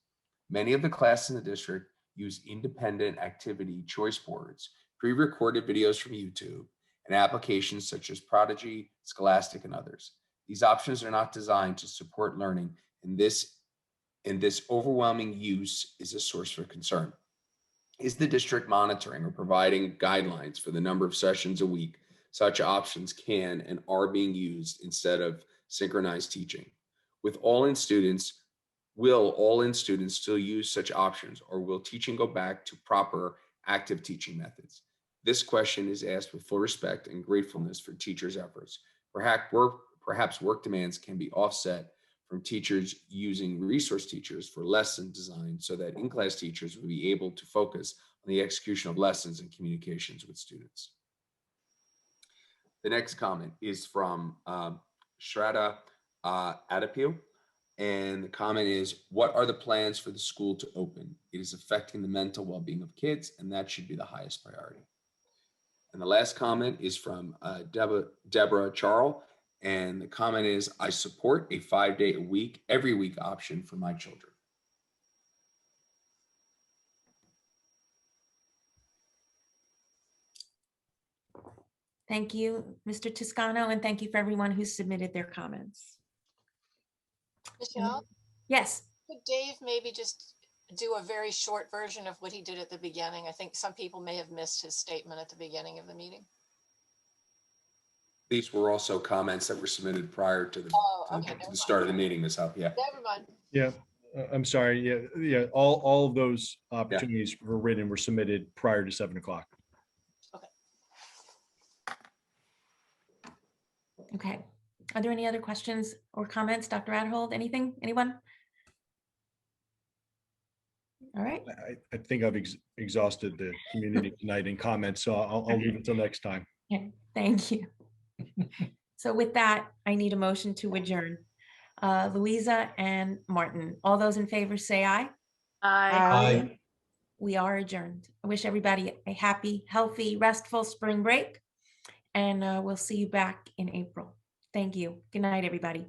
Many of the classes in the district use independent activity choice boards, pre-recorded videos from YouTube, and applications such as Prodigy, Scholastic, and others. These options are not designed to support learning, and this overwhelming use is a source for concern. Is the district monitoring or providing guidelines for the number of sessions a week such options can and are being used instead of synchronized teaching? With all in students, Will all-in students still use such options, or will teaching go back to proper active teaching methods? This question is asked with full respect and gratefulness for teachers' efforts. Perhaps work demands can be offset from teachers using resource teachers for lesson design so that in-class teachers will be able to focus on the execution of lessons and communications with students. The next comment is from Shraddha Adapu. And the comment is, what are the plans for the school to open? It is affecting the mental well-being of kids, and that should be the highest priority. And the last comment is from Deborah Charles. And the comment is, I support a 5-day-a-week, every week option for my children. Thank you, Mr. Toscano, and thank you for everyone who submitted their comments. Michelle, Yes. could Dave maybe just do a very short version of what he did at the beginning? I think some people may have missed his statement at the beginning of the meeting. These were also comments that were submitted prior to the, to the start of the meeting, Ms. Huff. Yeah. Never mind. Yeah, I'm sorry. Yeah. All of those opportunities were written, were submitted prior to 7 o'clock. Okay. Are there any other questions or comments, Dr. Adderhold? Anything? Anyone? All right. I think I've exhausted the community tonight in comments, so I'll leave it until next time. Okay. Thank you. So with that, I need a motion to adjourn. Louisa and Martin, all those in favor say aye. Aye. We are adjourned. I wish everybody a happy, healthy, restful spring break, and we'll see you back in April. Thank you. Good night, everybody.